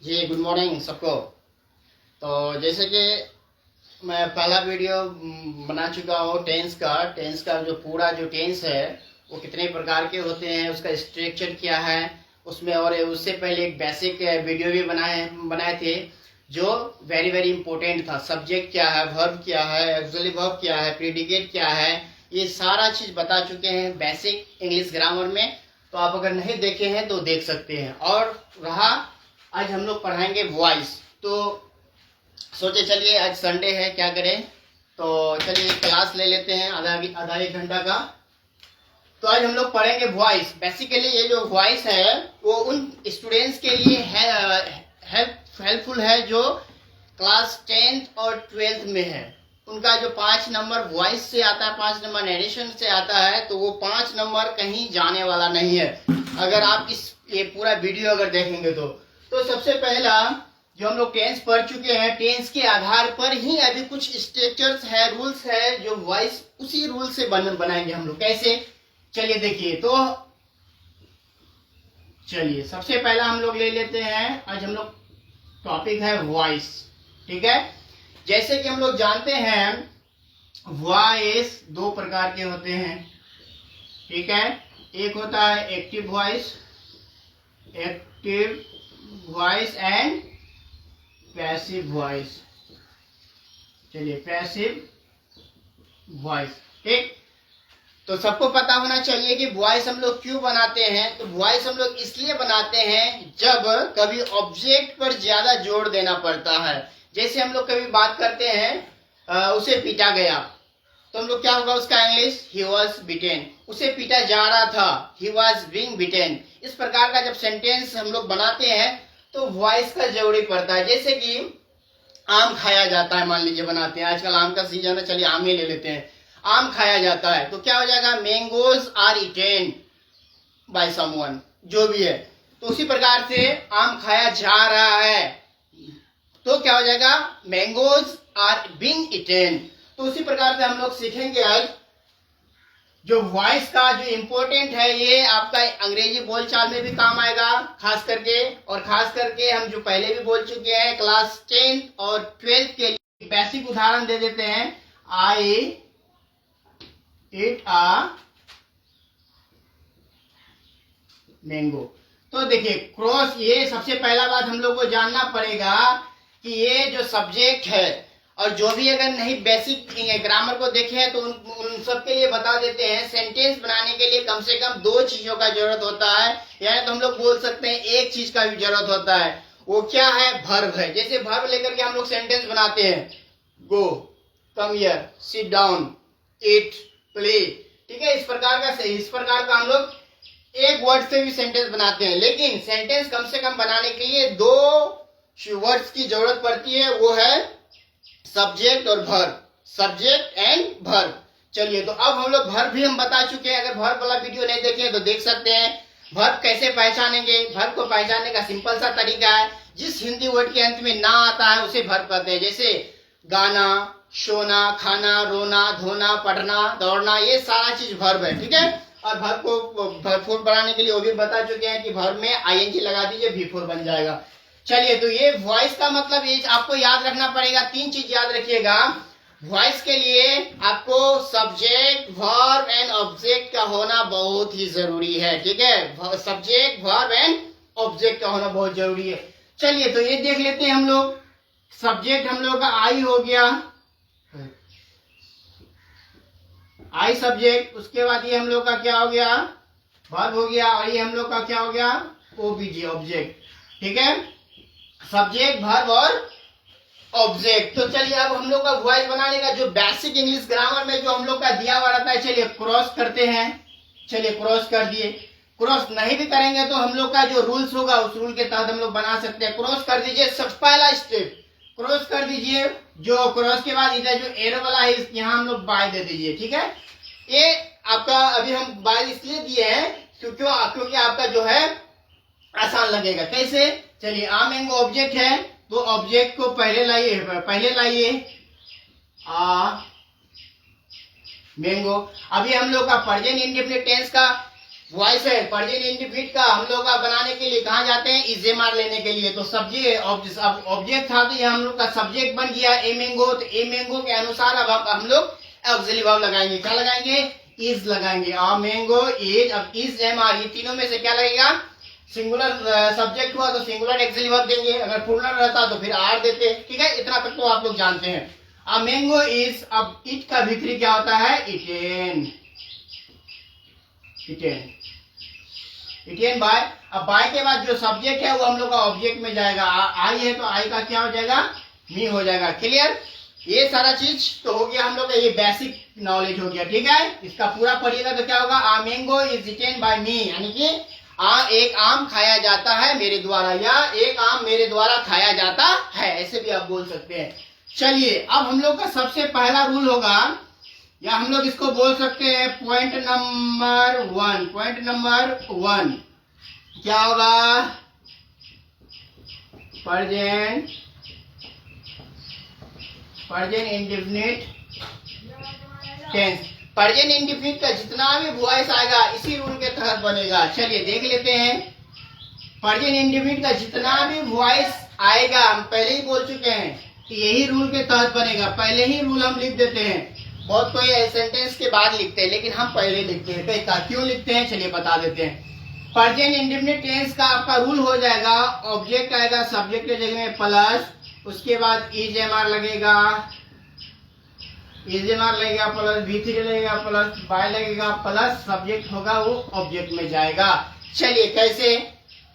जी good morning सबको। तो जैसे कि मैं पहला वीडियो बना चुका हूँ टेंस का जो पूरा जो टेंस है वो कितने प्रकार के होते हैं, उसका स्ट्रक्चर क्या है उसमें, और उससे पहले एक बेसिक वीडियो भी बनाए थे जो वेरी वेरी इंपॉर्टेंट था। सब्जेक्ट क्या है, वर्ब क्या है, एक्चुअली वर्ब क्या है, प्रीडिकेट क्या है, ये सारा चीज बता चुके हैं बेसिक इंग्लिश ग्रामर में। तो आप अगर नहीं देखे हैं तो देख सकते हैं। और रहा आज हम लोग पढ़ाएंगे वॉइस। तो सोचे चलिए आज संडे है, क्या करें, तो चलिए क्लास ले लेते हैं आधा एक घंटा का। तो आज हम लोग पढ़ेंगे वॉइस। बेसिकली ये जो वॉइस है वो उन स्टूडेंट्स के लिए हेल्पफुल है जो क्लास 10th और 12th में है। उनका जो 5 नंबर वॉइस से आता है, 5 नंबर नरेशन से आता है, तो वो 5 नंबर कहीं जाने वाला नहीं है अगर आप ये पूरा वीडियो अगर देखेंगे तो सबसे पहला जो हम लोग टेंस पढ़ चुके हैं, टेंस के आधार पर ही अभी कुछ स्ट्रक्चर्स है, रूल्स है जो वॉइस उसी रूल से बनाएंगे हम लोग। कैसे, चलिए देखिए। तो चलिए सबसे पहला हम लोग ले लेते हैं, आज हम लोग टॉपिक है वॉइस। ठीक है, जैसे कि हम लोग जानते हैं वॉइस 2 प्रकार के होते हैं। ठीक है, एक होता है active voice and passive voice. चलिए पैसिव वॉइस। ठीक, तो सबको पता होना चाहिए कि वॉइस हम लोग क्यों बनाते हैं। तो वॉइस हम लोग इसलिए बनाते हैं जब कभी ऑब्जेक्ट पर ज्यादा जोर देना पड़ता है। जैसे हम लोग कभी बात करते हैं उसे पीटा गया, तो हम लोग क्या होगा उसका इंग्लिश, ही वॉज बीटेन। उसे पीटा जा रहा था, ही वॉज बीइंग बीटेन। इस प्रकार का जब सेंटेंस हम लोग बनाते हैं तो वॉइस का जरूरी पड़ता है। जैसे कि आम खाया जाता है, मान लीजिए बनाते हैं, आजकल आम का सीजन है, चलिए आम ही ले लेते हैं। आम खाया जाता है तो क्या हो जाएगा, mangoes are eaten by someone, जो भी है। तो उसी प्रकार से आम खाया जा रहा है तो क्या हो जाएगा, मैंगोज आर बीइंग ईटेन। तो उसी प्रकार से हम लोग सीखेंगे आज जो वॉइस का जो इम्पोर्टेंट है, ये आपका अंग्रेजी बोलचाल में भी काम आएगा खास करके। और खास करके हम जो पहले भी बोल चुके हैं क्लास 10th और 12th के लिए बेसिक उदाहरण दे देते हैं। आई इट आ मैंगो। तो देखिए क्रॉस, ये सबसे पहला बात हम लोग को जानना पड़ेगा कि ये जो सब्जेक्ट है, और जो भी अगर नहीं बेसिक ग्रामर को देखे हैं तो उन सब के लिए बता देते हैं। सेंटेंस बनाने के लिए कम से कम 2 चीजों का जरूरत होता है, यानी तो हम लोग बोल सकते हैं एक चीज का भी जरूरत होता है। वो क्या है, वर्ब है। जैसे वर्ब लेकर के हम लोग सेंटेंस बनाते हैं, go, come here, sit down, eat, play. ठीक है, इस प्रकार का हम लोग एक वर्ड से भी सेंटेंस बनाते हैं। लेकिन सेंटेंस कम से कम बनाने के लिए 2 वर्ड्स की जरूरत पड़ती है, वो है सब्जेक्ट और वर्ब, सब्जेक्ट एंड वर्ब। चलिए, तो अब हम लोग वर्ब भी हम बता चुके हैं। अगर वर्ब वाला वीडियो नहीं देखे तो देख सकते हैं। वर्ब कैसे पहचानेंगे, वर्ब को पहचानने का सिंपल सा तरीका है, जिस हिंदी वर्ड के अंत में ना आता है उसे वर्ब कहते हैं। जैसे गाना, सोना, खाना, रोना, धोना, पढ़ना, दौड़ना, ये सारा चीज वर्ब है। ठीक है, और वर्ब को वर्ब बनाने के लिए वो भी बता चुके हैं कि वर्ब में आईएनजी लगा दीजिए, V4 बन जाएगा। चलिए, तो ये वॉइस का मतलब ये आपको याद रखना पड़ेगा। 3 चीज याद रखिएगा। वॉइस के लिए आपको सब्जेक्ट, वर्ब एंड ऑब्जेक्ट का होना बहुत ही जरूरी है। ठीक है, सब्जेक्ट, वर्ब एंड ऑब्जेक्ट का होना बहुत जरूरी है। चलिए, तो ये देख लेते हैं हम लोग। सब्जेक्ट हम लोग का आई हो गया, आई सब्जेक्ट। उसके बाद ये हम लोग का क्या हो गया, वर्ब हो गया, और ये हम लोग का क्या हो गया, ओबीजे, ऑब्जेक्ट। ठीक है, सब्जेक्ट, वर्ब और ऑब्जेक्ट। तो चलिए अब हम लोग का वॉइस बनाने का जो बेसिक इंग्लिश ग्रामर में जो हम लोग का दिया हुआ रहता है, चलिए क्रॉस करते हैं। चलिए क्रॉस कर दिए। क्रॉस नहीं भी करेंगे तो हम लोग का जो रूल्स होगा उस रूल के तहत हम लोग बना सकते हैं। क्रॉस कर दीजिए, सबसे पहला स्टेप क्रॉस कर दीजिए। जो क्रॉस के बाद इधर जो एरो वाला है यहाँ हम लोग बाय दे दीजिए। ठीक है, ये आपका अभी हम बाय इसलिए दिए हैं क्योंकि आपका जो है आसान लगेगा। कैसे, चलिए आ मैंगो ऑब्जेक्ट है तो ऑब्जेक्ट को पहले लाइए आ मैंगो। अभी हम लोग का प्रेजेंट इंडेफिनिट टेंस का वॉइस है प्रेजेंट इंडेफिनिट का हम लोग का बनाने के लिए कहाँ जाते हैं, इजेमार लेने के लिए। तो सब्जेक्ट ऑब्जेक्ट था तो ये हम लोग का सब्जेक्ट बन गया ए मैंगो। तो ए मैंगो के अनुसार अब हम लोग ऑक्सिलरी वर्ब लगाएंगे। क्या लगाएंगे, इज लगाएंगे। आ मैंगो इज, अब इज एम आर ये तीनों में से क्या लगेगा, सिंगुलर सब्जेक्ट हुआ तो सिंगुलर ऑक्सिलरी वर्ब देंगे, अगर प्लूरल रहता तो फिर आर देते। ठीक है, इतना तक तो आप लोग जानते हैं। आ मैंगो इज, अब इट का भीतरी क्या होता है, इटेन। इटेन इटेन बाय, अब बाय के बाद जो सब्जेक्ट है वो हम लोग का ऑब्जेक्ट में जाएगा। आई है तो आई का क्या हो जाएगा, मी हो जाएगा। क्लियर, ये सारा चीज तो हो गया हम लोग का, ये बेसिक नॉलेज हो गया। ठीक है, इसका पूरा पढ़िएगा तो क्या होगा, आ मैंगो इज इटेन बाय मी, यानी कि एक आम खाया जाता है मेरे द्वारा, या एक आम मेरे द्वारा खाया जाता है, ऐसे भी आप बोल सकते हैं। चलिए, अब हम लोग का सबसे पहला रूल होगा, या हम लोग इसको बोल सकते हैं पॉइंट नंबर 1। पॉइंट नंबर 1 क्या होगा, present indefinite tense. Present indefinite का जितना भी वॉइस आएगा इसी रूल के तहत बनेगा। चलिए देख लेते हैं, प्रेजेंट इंडेफिनिट का जितना भी वॉइस आएगा, हम पहले ही बोल चुके हैं कि यही रूल के तहत बनेगा। पहले ही रूल हम लिख देते हैं। बहुत कोई सेंटेंस के बाद लिखते हैं, लेकिन हम पहले लिखते हैं। क्यों लिखते हैं, चलिए बता देते हैं। प्रेजेंट इंडेफिनिट टेंस का आपका रूल हो जाएगा, ऑब्जेक्ट आएगा सब्जेक्ट के जगह में प्लस, उसके बाद इज एम आर लगेगा, इज एम आर लगेगा प्लस V3 लगेगा प्लस बाय लगेगा प्लस सब्जेक्ट होगा वो ऑब्जेक्ट में जाएगा। चलिए कैसे,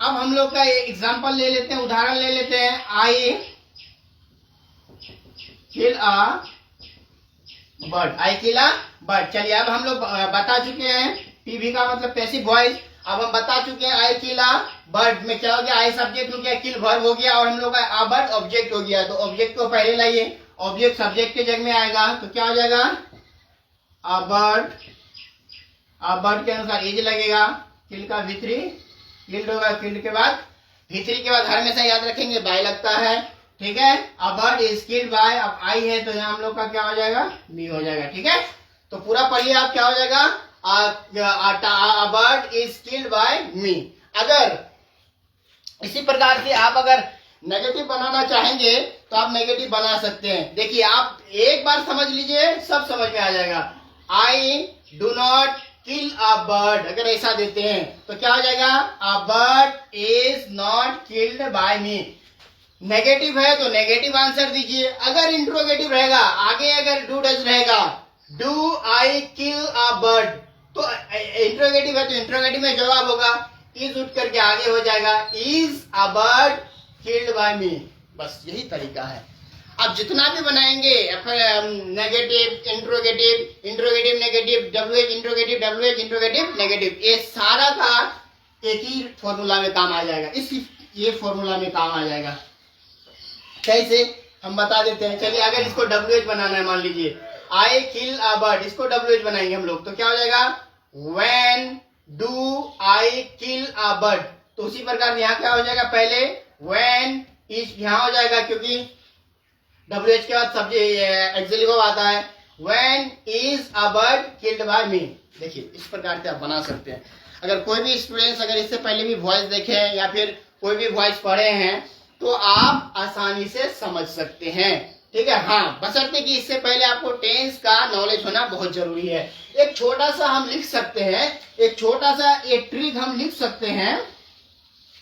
अब हम लोग का एग्जांपल ले लेते हैं, उदाहरण ले लेते हैं। I kill a bird, I kill a bird. चलिए अब हम लोग बता चुके हैं, पीवी का मतलब पैसिव वॉइस। अब हम बता चुके हैं आई किल अ बर्ड में क्या हो गया, आई सब्जेक्ट हो गया, किल वर्ब हो गया, और हम लोग का अ बर्ड ऑब्जेक्ट हो गया। तो ऑब्जेक्ट को पहले लाइए, ऑब्जेक्ट सब्जेक्ट के जगह में आएगा तो क्या हो जाएगा, अ बर्ड के अनुसार इज लगेगा, किल का V3 किल्ड होगा, किल्ड के बाद V3 के बाद हमेशा याद रखेंगे बाय लगता है। ठीक है, अ बर्ड इज किल्ड बाय, अब आई है तो यहाँ हम लोग का क्या हो जाएगा, बी हो जाएगा। ठीक है, तो पूरा पढ़िए आप, क्या हो जाएगा, a bird is killed by me. अगर इसी प्रकार से आप अगर नेगेटिव बनाना चाहेंगे तो आप नेगेटिव बना सकते हैं। देखिए आप एक बार समझ लीजिए, सब समझ में आ जाएगा। I do not kill a bird, अगर ऐसा देते हैं तो क्या हो जाएगा, a bird is not killed by me. Negative है तो नेगेटिव आंसर दीजिए। अगर इंट्रोगेटिव रहेगा, आगे अगर डू डज रहेगा, do I kill a bird, तो इंट्रोगेटिव है तो इंट्रोगेटिव में जवाब होगा, इज उठ करके आगे हो जाएगा, is a bird killed by me. बस यही तरीका है। अब जितना भी बनाएंगे negative interrogative, interrogative negative, WH interrogative, WH interrogative negative, ये सारा का एक ही फॉर्मूला में काम आ जाएगा। ये फॉर्मूला में काम आ जाएगा। कैसे, हम बता देते हैं। चलिए अगर इसको डब्ल्यूएच बनाना है, मान लीजिए आई किल अ बर्ड, इसको डब्ल्यूएच बनाएंगे हम लोग तो क्या हो जाएगा, when do I kill a bird. तो उसी प्रकार यहाँ क्या हो जाएगा, पहले व्हेन इज यहाँ हो जाएगा, क्योंकि डब्ल्यूएच के बाद सब्जेक्ट ऑक्सिलरी वर्ब आता है, when is a bird killed by me. देखिए इस प्रकार से आप बना सकते हैं। अगर कोई भी स्टूडेंट्स अगर इससे पहले भी वॉइस देखे हैं या फिर कोई भी वॉइस पढ़े हैं तो आप आसानी से समझ सकते हैं। ठीक है, हाँ, बशर्ते कि इससे पहले आपको टेंस का नॉलेज होना बहुत जरूरी है। एक छोटा सा हम लिख सकते हैं, एक छोटा सा एक ट्रिक हम लिख सकते हैं।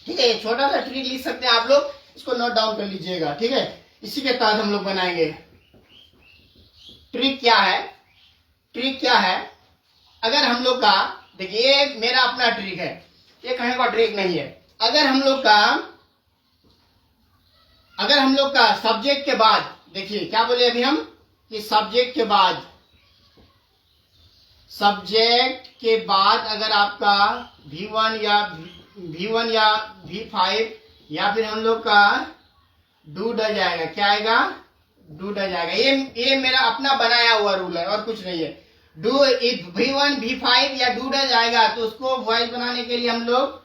ठीक है, एक छोटा सा ट्रिक लिख सकते हैं, आप लोग इसको नोट डाउन कर लीजिएगा। ठीक है, इसी के तहत हम लोग बनाएंगे। ट्रिक क्या है, ट्रिक क्या है, अगर हम लोग का, देखिए ये मेरा अपना ट्रिक है, ये कहीं का ट्रिक नहीं है। अगर हम लोग का सब्जेक्ट के बाद, देखिए क्या बोले अभी हम, कि सब्जेक्ट के बाद अगर आपका V1 या V5 या फिर हम लोग का डू डज आएगा, क्या आएगा, डू डज आएगा। ये मेरा अपना बनाया हुआ रूल है और कुछ नहीं है। डू V1 V5 या डू डज आएगा तो उसको वॉइस बनाने के लिए हम लोग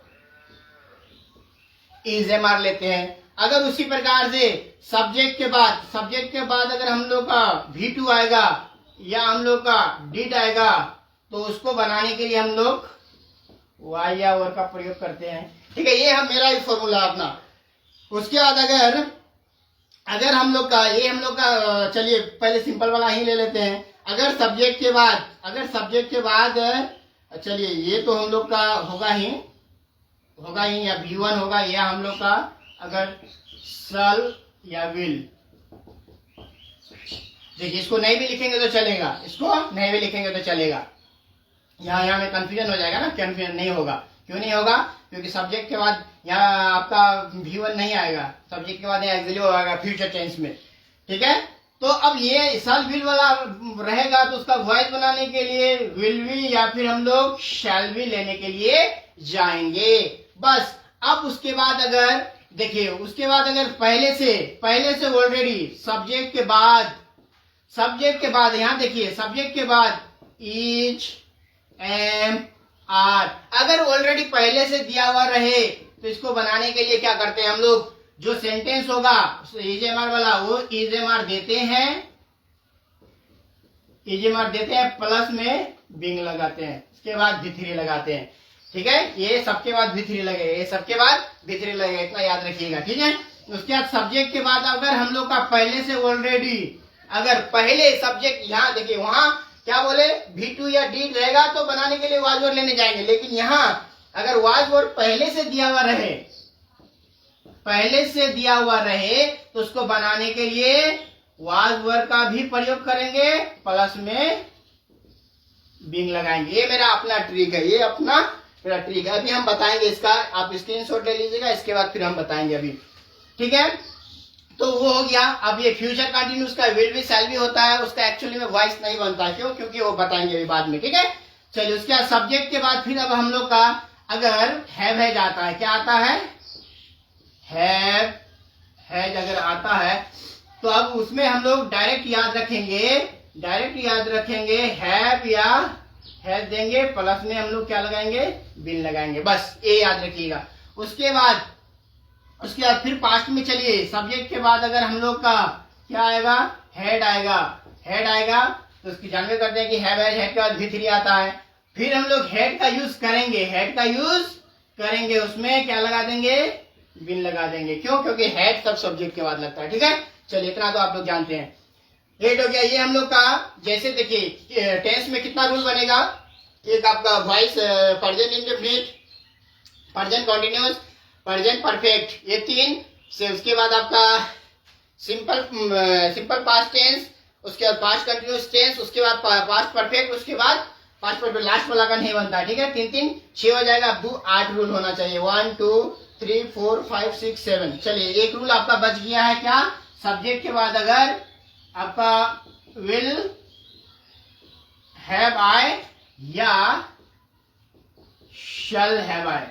इज एम आर लेते हैं। अगर उसी प्रकार से सब्जेक्ट के बाद अगर हम लोग का V2 आएगा या हम लोग का डिड आएगा तो उसको बनाने के लिए हम लोग वाई या और का प्रयोग करते हैं। ठीक है, ये हम मेरा ही फॉर्मूला अपना। उसके बाद अगर हम लोग का चलिए पहले सिंपल वाला ही ले लेते हैं। अगर सब्जेक्ट के बाद चलिए ये तो हम लोग का होगा ही या V1 होगा, या हम लोग का अगर सल या विल। देखिए इसको नहीं भी लिखेंगे तो चलेगा, यहाँ में कंफ्यूजन हो जाएगा ना, कंफ्यूजन नहीं होगा। क्यों नहीं होगा? क्योंकि सब्जेक्ट के बाद यहाँ आपका V1 नहीं आएगा, सब्जेक्ट के बाद यहाँ एक्सिलियो आएगा फ्यूचर टेंस में। ठीक है, तो अब ये शैल विल वाला रहेगा तो उसका वॉइस बनाने के लिए विल वी या फिर हम लोग शैल वी लेने के लिए जाएंगे बस। अब उसके बाद अगर पहले से ऑलरेडी सब्जेक्ट के बाद यहाँ देखिए सब्जेक्ट के बाद इज एम आर अगर ऑलरेडी पहले से दिया हुआ रहे तो इसको बनाने के लिए क्या करते हैं हम लोग, जो सेंटेंस होगा इज एम आर वाला वो इज एम आर देते हैं प्लस में बिंग लगाते हैं, इसके बाद V3 लगाते हैं। ठीक है, ये सबके बाद V3 लगेगा, इतना याद रखिएगा। ठीक है, उसके बाद सब्जेक्ट के बाद अगर हम लोग का पहले से ऑलरेडी पहले सब्जेक्ट यहाँ देखिए वहां क्या बोले V2 या D रहेगा तो बनाने के लिए वाज वर्ड लेने जाएंगे, लेकिन यहाँ अगर वाज वर्ड पहले से दिया हुआ रहे तो उसको बनाने के लिए वाज वर्ड का भी प्रयोग करेंगे प्लस में बिंग लगाएंगे। ये मेरा अपना ट्रिक है, अभी हम बताएंगे इसका, आप स्क्रीनशॉट ले लीजिएगा, इसके बाद फिर हम बताएंगे अभी। ठीक है, तो वो हो गया। अब ये फ्यूचर कंटिन्यूस का विल भी शैल भी होता है, उसका एक्चुअली में वॉइस नहीं बनता है। क्यों? क्योंकि वो बताएंगे अभी बाद में। ठीक है, चलिए उसके बाद सब्जेक्ट के बाद फिर अब हम लोग का अगर हैव आता है, क्या आता है, हैज अगर आता है तो अब उसमें हम लोग डायरेक्ट याद रखेंगे हैव या हैज देंगे, प्लस में हम लोग क्या लगाएंगे, बिन लगाएंगे, बस ये याद रखिएगा। उसके बाद फिर पास्ट में चलिए, सब्जेक्ट के बाद अगर हम लोग का क्या आएगा, हेड आएगा तो उसकी जानकारी करते हैं कि हेड के बाद V3 आता है। फिर हम लोग हेड का यूज करेंगे, उसमें क्या लगा देंगे, बिन लगा देंगे। क्यों? क्योंकि हेड सब सब्जेक्ट के बाद लगता है। ठीक है, चलिए इतना तो आप लोग जानते हैं। हेड हो गया। ये हम लोग का जैसे देखिए टेंस में कितना रूल बनेगा, एक आपका voice present indefinite, present continuous, present perfect, ये 3 से उसके बाद आपका सिंपल पास्ट टेंस, उसके बाद पास्ट कंटीन्यूअस टेंस, उसके बाद पास्ट परफेक्ट, उसके बाद पास्ट परफेक्ट लास्ट वाला का नहीं बनता है। ठीक है, 3 6 हो जाएगा। अब 8 रूल होना चाहिए, 1 2 3 4 5 6 7। चलिए एक रूल आपका बच गया है, क्या, सब्जेक्ट के बाद अगर आपका विल हैव आई या शल हैव आई।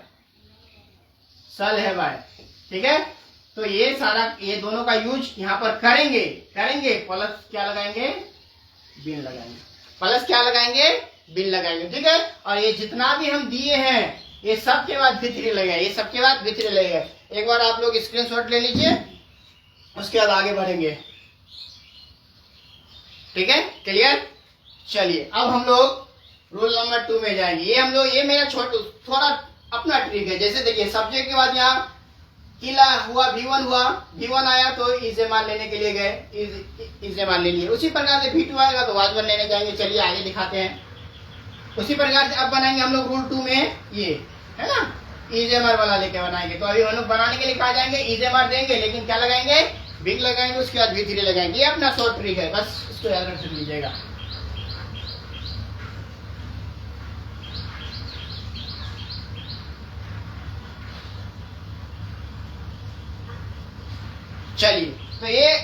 ठीक है, तो ये दोनों का यूज यहाँ पर करेंगे, प्लस क्या लगाएंगे, बिन लगाएंगे, बिन लगाएंगे। ठीक है, और ये जितना भी हम दिए हैं ये सब के बाद V3 लगेगा, एक बार आप लोग स्क्रीनशॉट ले लीजिए, उसके बाद आगे बढ़ेंगे। ठीक है, क्लियर। चलिए अब हम लोग रूल नंबर 2 में जाएंगे। ये मेरा थोड़ा अपना ट्रिक है। जैसे देखिए सब्जेक्ट के बाद यहाँ किला हुआ, V1 आया तो इजेमान लेने के लिए गए, इजेमान ले लिए। उसी प्रकार से V2 आएगा तो वाजवन लेने जाएंगे। चलिए आगे दिखाते हैं। उसी प्रकार से अब बनाएंगे हम लोग रूल 2 में, ये है ना, इजेमार वाला लेके बनाएंगे। तो अभी हम लोग बनाने के लिए कहा जाएंगे, इजेमार देंगे, लेकिन क्या लगाएंगे, बिग लगाएंगे, उसके बाद V3 लगाएंगे। ये अपना शॉर्ट ट्रिक है, बस इसको याद रख लीजिएगा। चलिए तो ये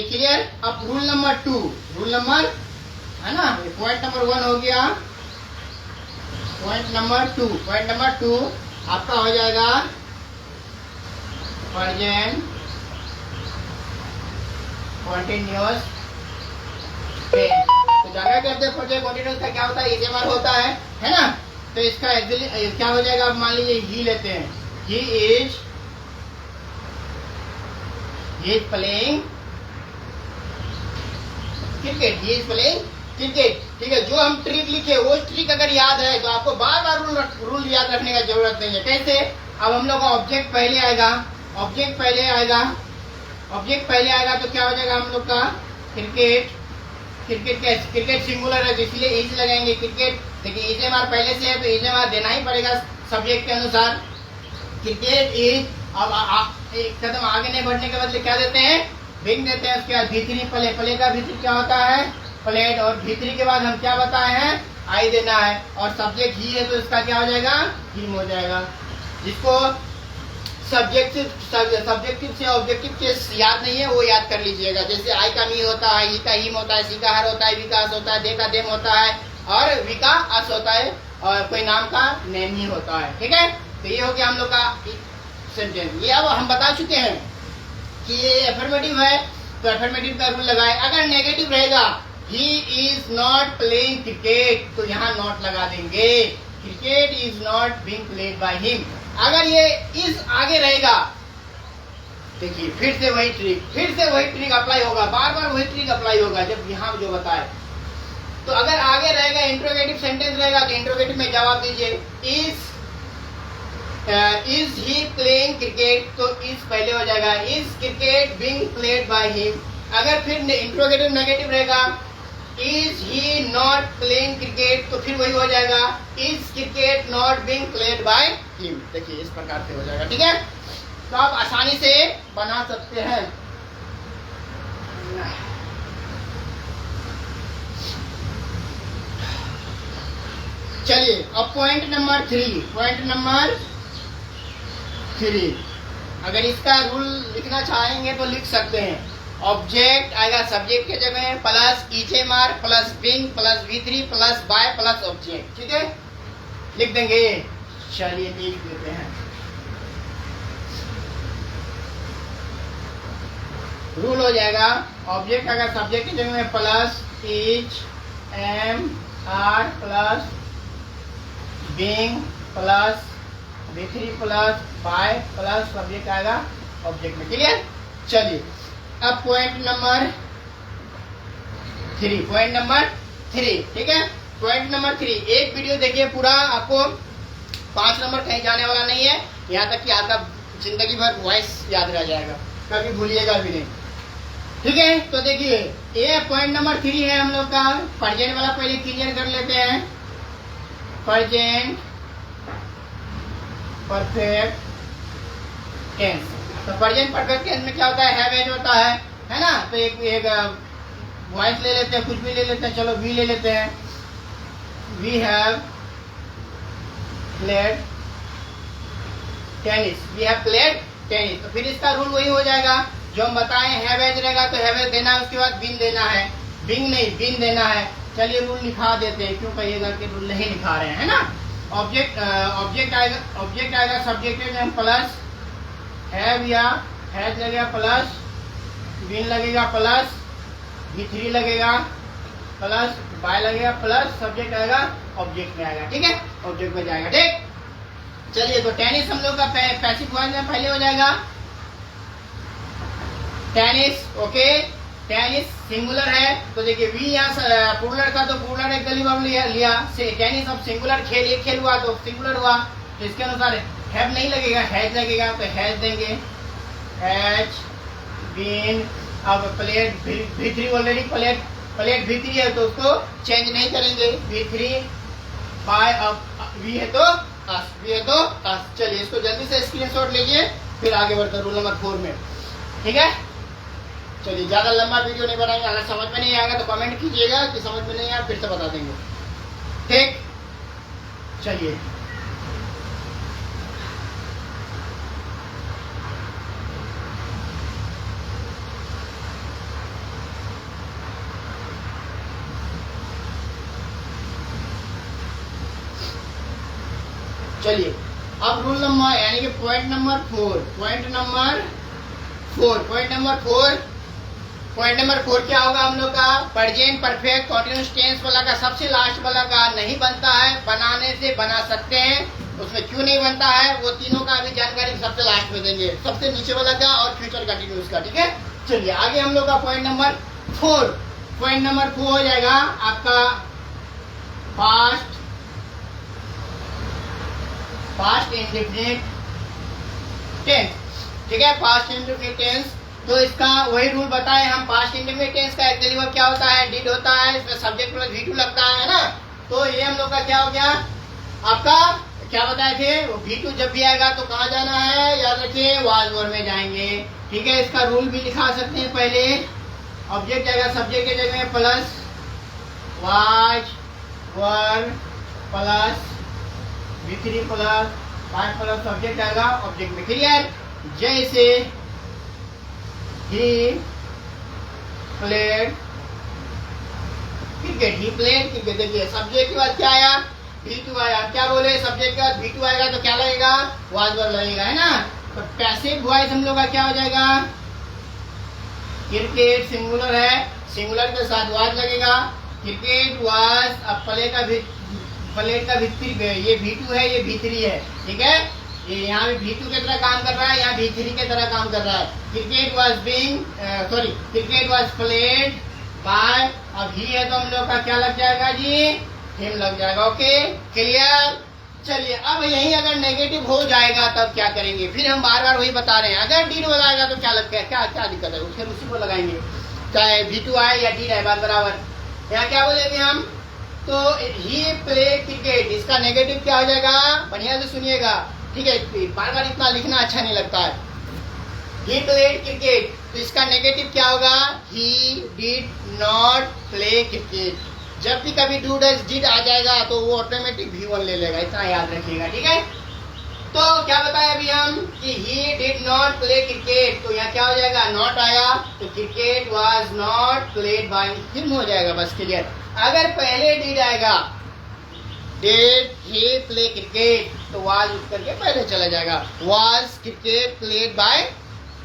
क्लियर। अब रूल नंबर 2 है ना, पॉइंट नंबर 1 हो गया। पॉइंट नंबर 2 आपका हो जाएगा प्रेजेंट कंटीन्यूअस टेंस। तो जानकारी करते हैं प्रेजेंट कंटीन्यूअस का क्या होता है, इजेमार होता है ना। तो इसका एक्चुअली क्या हो जाएगा, अब मान लीजिए ही लेते हैं, he is playing cricket, cricket, ठीक है। जो हम ट्रिक लिखे वो ट्रिक अगर याद है तो आपको बार बार रूल याद रखने का जरूरत नहीं है। कैसे? अब हम लोग का ऑब्जेक्ट पहले आएगा, ऑब्जेक्ट पहले आएगा, ऑब्जेक्ट पहले आएगा तो क्या हो जाएगा हम लोग का क्रिकेट। क्रिकेट कैसे? क्रिकेट सिंगुलर है तो इसलिए इज लगाएंगे क्रिकेट। देखिए इज एम आर पहले से है तो इज एम आर देना ही पड़ेगा सब्जेक्ट के अनुसार। क्रिकेट इज, अब एक कदम आगे नहीं बढ़ने के बदले क्या देते हैं? बिंग देते हैं। उसके बाद भीतरी प्ले, प्ले का भीतरी क्या होता है? प्लेट। और भीतरी के बाद हम क्या बताए हैं? आई देना है। और सब्जेक्ट ही है तो इसका क्या हो जाएगा? हिम हो जाएगा। जिसको सब्जेक्टिव से ऑब्जेक्टिव केस याद नहीं है वो याद कर लीजिएगा। जैसे आई का मी होता है, ई का हिम होता है, सी का हर होता है, वी का अस होता है, दे का देम होता है और वी का अस होता है और कोई नाम का नेम ही होता है। ठीक है, तो ये हो गया हम लोग का सेंटेंस। ये अब हम बता चुके हैं कि ये एफर्मेटिव है तो एफर्मेटिव का रूल लगाए। अगर नेगेटिव रहेगा he is not playing cricket तो यहाँ नॉट लगा देंगे। Cricket is not being played by him. अगर ये इस आगे रहेगा, देखिए फिर से वही ट्रिक अप्लाई होगा, बार बार वही ट्रिक अप्लाई होगा जब यहाँ जो बताए। तो अगर आगे रहेगा इंट्रोगेटिव सेंटेंस रहेगा तो इंट्रोगेटिव में जवाब दीजिए इज ही प्लेइंग क्रिकेट तो इज पहले हो जाएगा, is cricket being played by him. अगर फिर इंट्रोगेटिव नेगेटिव रहेगा is he not playing cricket तो फिर वही हो जाएगा is cricket not being played by him. देखिए इस प्रकार से हो जाएगा। ठीक है, तो आप आसानी से बना सकते हैं। चलिए अब पॉइंट नंबर 3, पॉइंट नंबर 3 अगर इसका रूल लिखना चाहेंगे तो लिख सकते हैं। ऑब्जेक्ट आएगा सब्जेक्ट के जगह plus is am are plus being plus V3 plus by plus object. ठीक है, लिख देंगे। चलिए लिख देते हैं। रूल हो जाएगा ऑब्जेक्ट आएगा सब्जेक्ट की जगह में plus is am are plus being plus V3 plus by plus subject आएगा ऑब्जेक्ट में। क्लियर? चलिए अब पॉइंट नंबर 3, पॉइंट नंबर 3। ठीक है, पॉइंट नंबर 3 एक वीडियो देखिए पूरा, आपको 5 नंबर कहीं जाने वाला नहीं है। यहाँ तक कि आपका जिंदगी भर वॉइस याद रह जाएगा, कभी भूलिएगा भी नहीं। ठीक है, तो देखिए ये पॉइंट नंबर 3 है हम लोग का। प्रेजेंट वाला पहले क्लियर कर लेते हैं। Present perfect tense. तो प्रेजेंट परफेक्ट टेंस में क्या होता है? हैव एज होता है ना। तो एक वॉइस ले लेते हैं, कुछ भी ले लेते हैं। चलो वी ले लेते हैं। We have played tennis, we have played tennis. तो फिर इसका रूल वही हो जाएगा जो हम बताएं। हैव एज रहेगा तो हैव एज देना है, उसके बाद बिन देना है, बिंग नहीं बिन देना है। चलिए रूल लिखा देते हैं, क्यों कहिएगा कि रूल नहीं लिखा रहे हैं ना। ऑब्जेक्ट आएगा सब्जेक्ट में प्लस हैव या हैज लगेगा प्लस बिन लगेगा प्लस V3 लगेगा प्लस बाय लगेगा प्लस सब्जेक्ट आएगा ऑब्जेक्ट में आएगा। ठीक है, ऑब्जेक्ट में जाएगा। ठीक, चलिए तो टेनिस हम लोग का पैसिव वॉइस में पहले हो जाएगा टेनिस। ओके, टेनिस सिंगुलर है तो देखिए वी यहाँ प्लूरल था तो प्लूरल एक गली वर्ब लिया। टेनिस अब सिंगुलर खेल हुआ तो सिंगुलर हुआ, तो इसके अनुसार हैव नहीं लगेगा, हैज लगेगा तो हैज देंगे। Has been. अब played V3 already played V3 है तो उसको चेंज नहीं करेंगे। V3 बाय अब वी है तो अस, चलिए इसको जल्दी से स्क्रीनशॉट लीजिए फिर आगे बढ़ते रूल नंबर 4 में। ठीक है, चलिए ज्यादा लंबा वीडियो नहीं बनाएंगे। अगर समझ में नहीं आएगा तो कमेंट कीजिएगा कि समझ में नहीं आया, फिर से बता देंगे। ठीक, चलिए अब रूल नंबर यानी कि पॉइंट नंबर 4 क्या होगा हम लोग का? प्रेजेंट परफेक्ट कॉन्टिन्यूअस टेंस वाला का सबसे लास्ट वाला का नहीं बनता है, बनाने से बना सकते हैं। उसमें क्यों नहीं बनता है वो तीनों का अभी जानकारी सबसे लास्ट में देंगे, सबसे नीचे वाला का और फ्यूचर कंटिन्यूअस का। ठीक है, चलिए आगे हम लोग का पॉइंट नंबर 4 पॉइंट नंबर 4 हो जाएगा आपका पास्ट इंडेफिनिट टेंस। ठीक है, पास्ट इंडेफिनिट टेंस। तो इसका वही रूल बताए हम। पास्ट इंडेफिनिट टेंस का एक्चुअली वर्ब क्या होता है? डिड होता है, इसमें सब्जेक्ट प्लस V2 लगता है ना। तो ये हम लोग का क्या हो गया? आपका क्या बताए थे? V2 जब भी आएगा तो कहाँ जाना है? याद रखिए, वाज वर्ब में जाएंगे। ठीक है, इसका रूल भी लिखा सकते हैं। पहले ऑब्जेक्ट जाएगा सब्जेक्ट के जगह में plus was verb plus V3 plus past plus subject आएगा ऑब्जेक्ट में। क्लियर? जैसे he played cricket, he played cricket. देखिए सब्जेक्ट के बाद क्या आया? V2 आया। क्या बोले? सब्जेक्ट के बाद V2 आएगा तो क्या लगेगा? वाज वर्ब लगेगा, है ना। तो पैसिव वॉइस हम लोग का क्या हो जाएगा? क्रिकेट सिंगुलर है, सिंगुलर के साथ वाज लगेगा। क्रिकेट वाज, अब प्लेट का V3 ये V2 है, ये V3 है। ठीक है, ये यहाँ भी V2 की तरह काम कर रहा है, यहाँ V3 की तरह काम कर रहा है। Cricket was cricket was played by, अब ही है तो हम लोग का क्या लग जाएगा जी? हिम लग जाएगा। Okay, clear? चलिए, अब यही अगर नेगेटिव हो जाएगा तब क्या करेंगे? फिर हम बार बार वही बता रहे हैं। अगर डीड हो जाएगा तो क्या लगता है? क्या दिक्कत है? फिर उसी को लगाएंगे, चाहे V2 आए या डीड आए, बात बराबर। यहाँ क्या बोलेंगे हम? तो ही प्ले क्रिकेट, इसका नेगेटिव क्या हो जाएगा? बढ़िया से सुनिएगा। ठीक है, बार बार इतना लिखना अच्छा नहीं लगता है। ही प्लेड क्रिकेट, तो इसका नेगेटिव क्या होगा? He did not play cricket. जब भी कभी डू डज डिड आ जाएगा तो वो ऑटोमेटिक V1 ले लेगा, इतना याद रखिएगा। ठीक है, तो क्या बताया अभी हम कि he did not play cricket, तो यहाँ क्या हो जाएगा? नॉट आया तो cricket was not played by him हो जाएगा। बस क्लियर। अगर पहले डिड आएगा, डिड ही प्ले क्रिकेट, तो वाज उठ करके पहले चला जाएगा, was cricket played by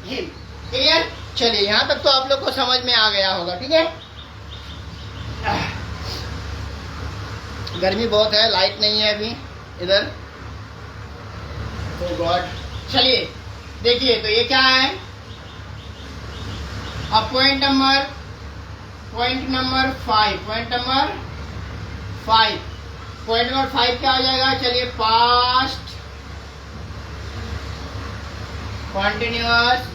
him. Clear? चलिए, यहाँ तक तो आप लोग को समझ में आ गया होगा। ठीक है, गर्मी बहुत है, लाइट नहीं है अभी इधर। ओ गॉड। चलिए देखिए, तो ये क्या है? अब पॉइंट नंबर 5, पॉइंट नंबर 5 क्या हो जाएगा? चलिए, पास्ट कंटिन्यूअस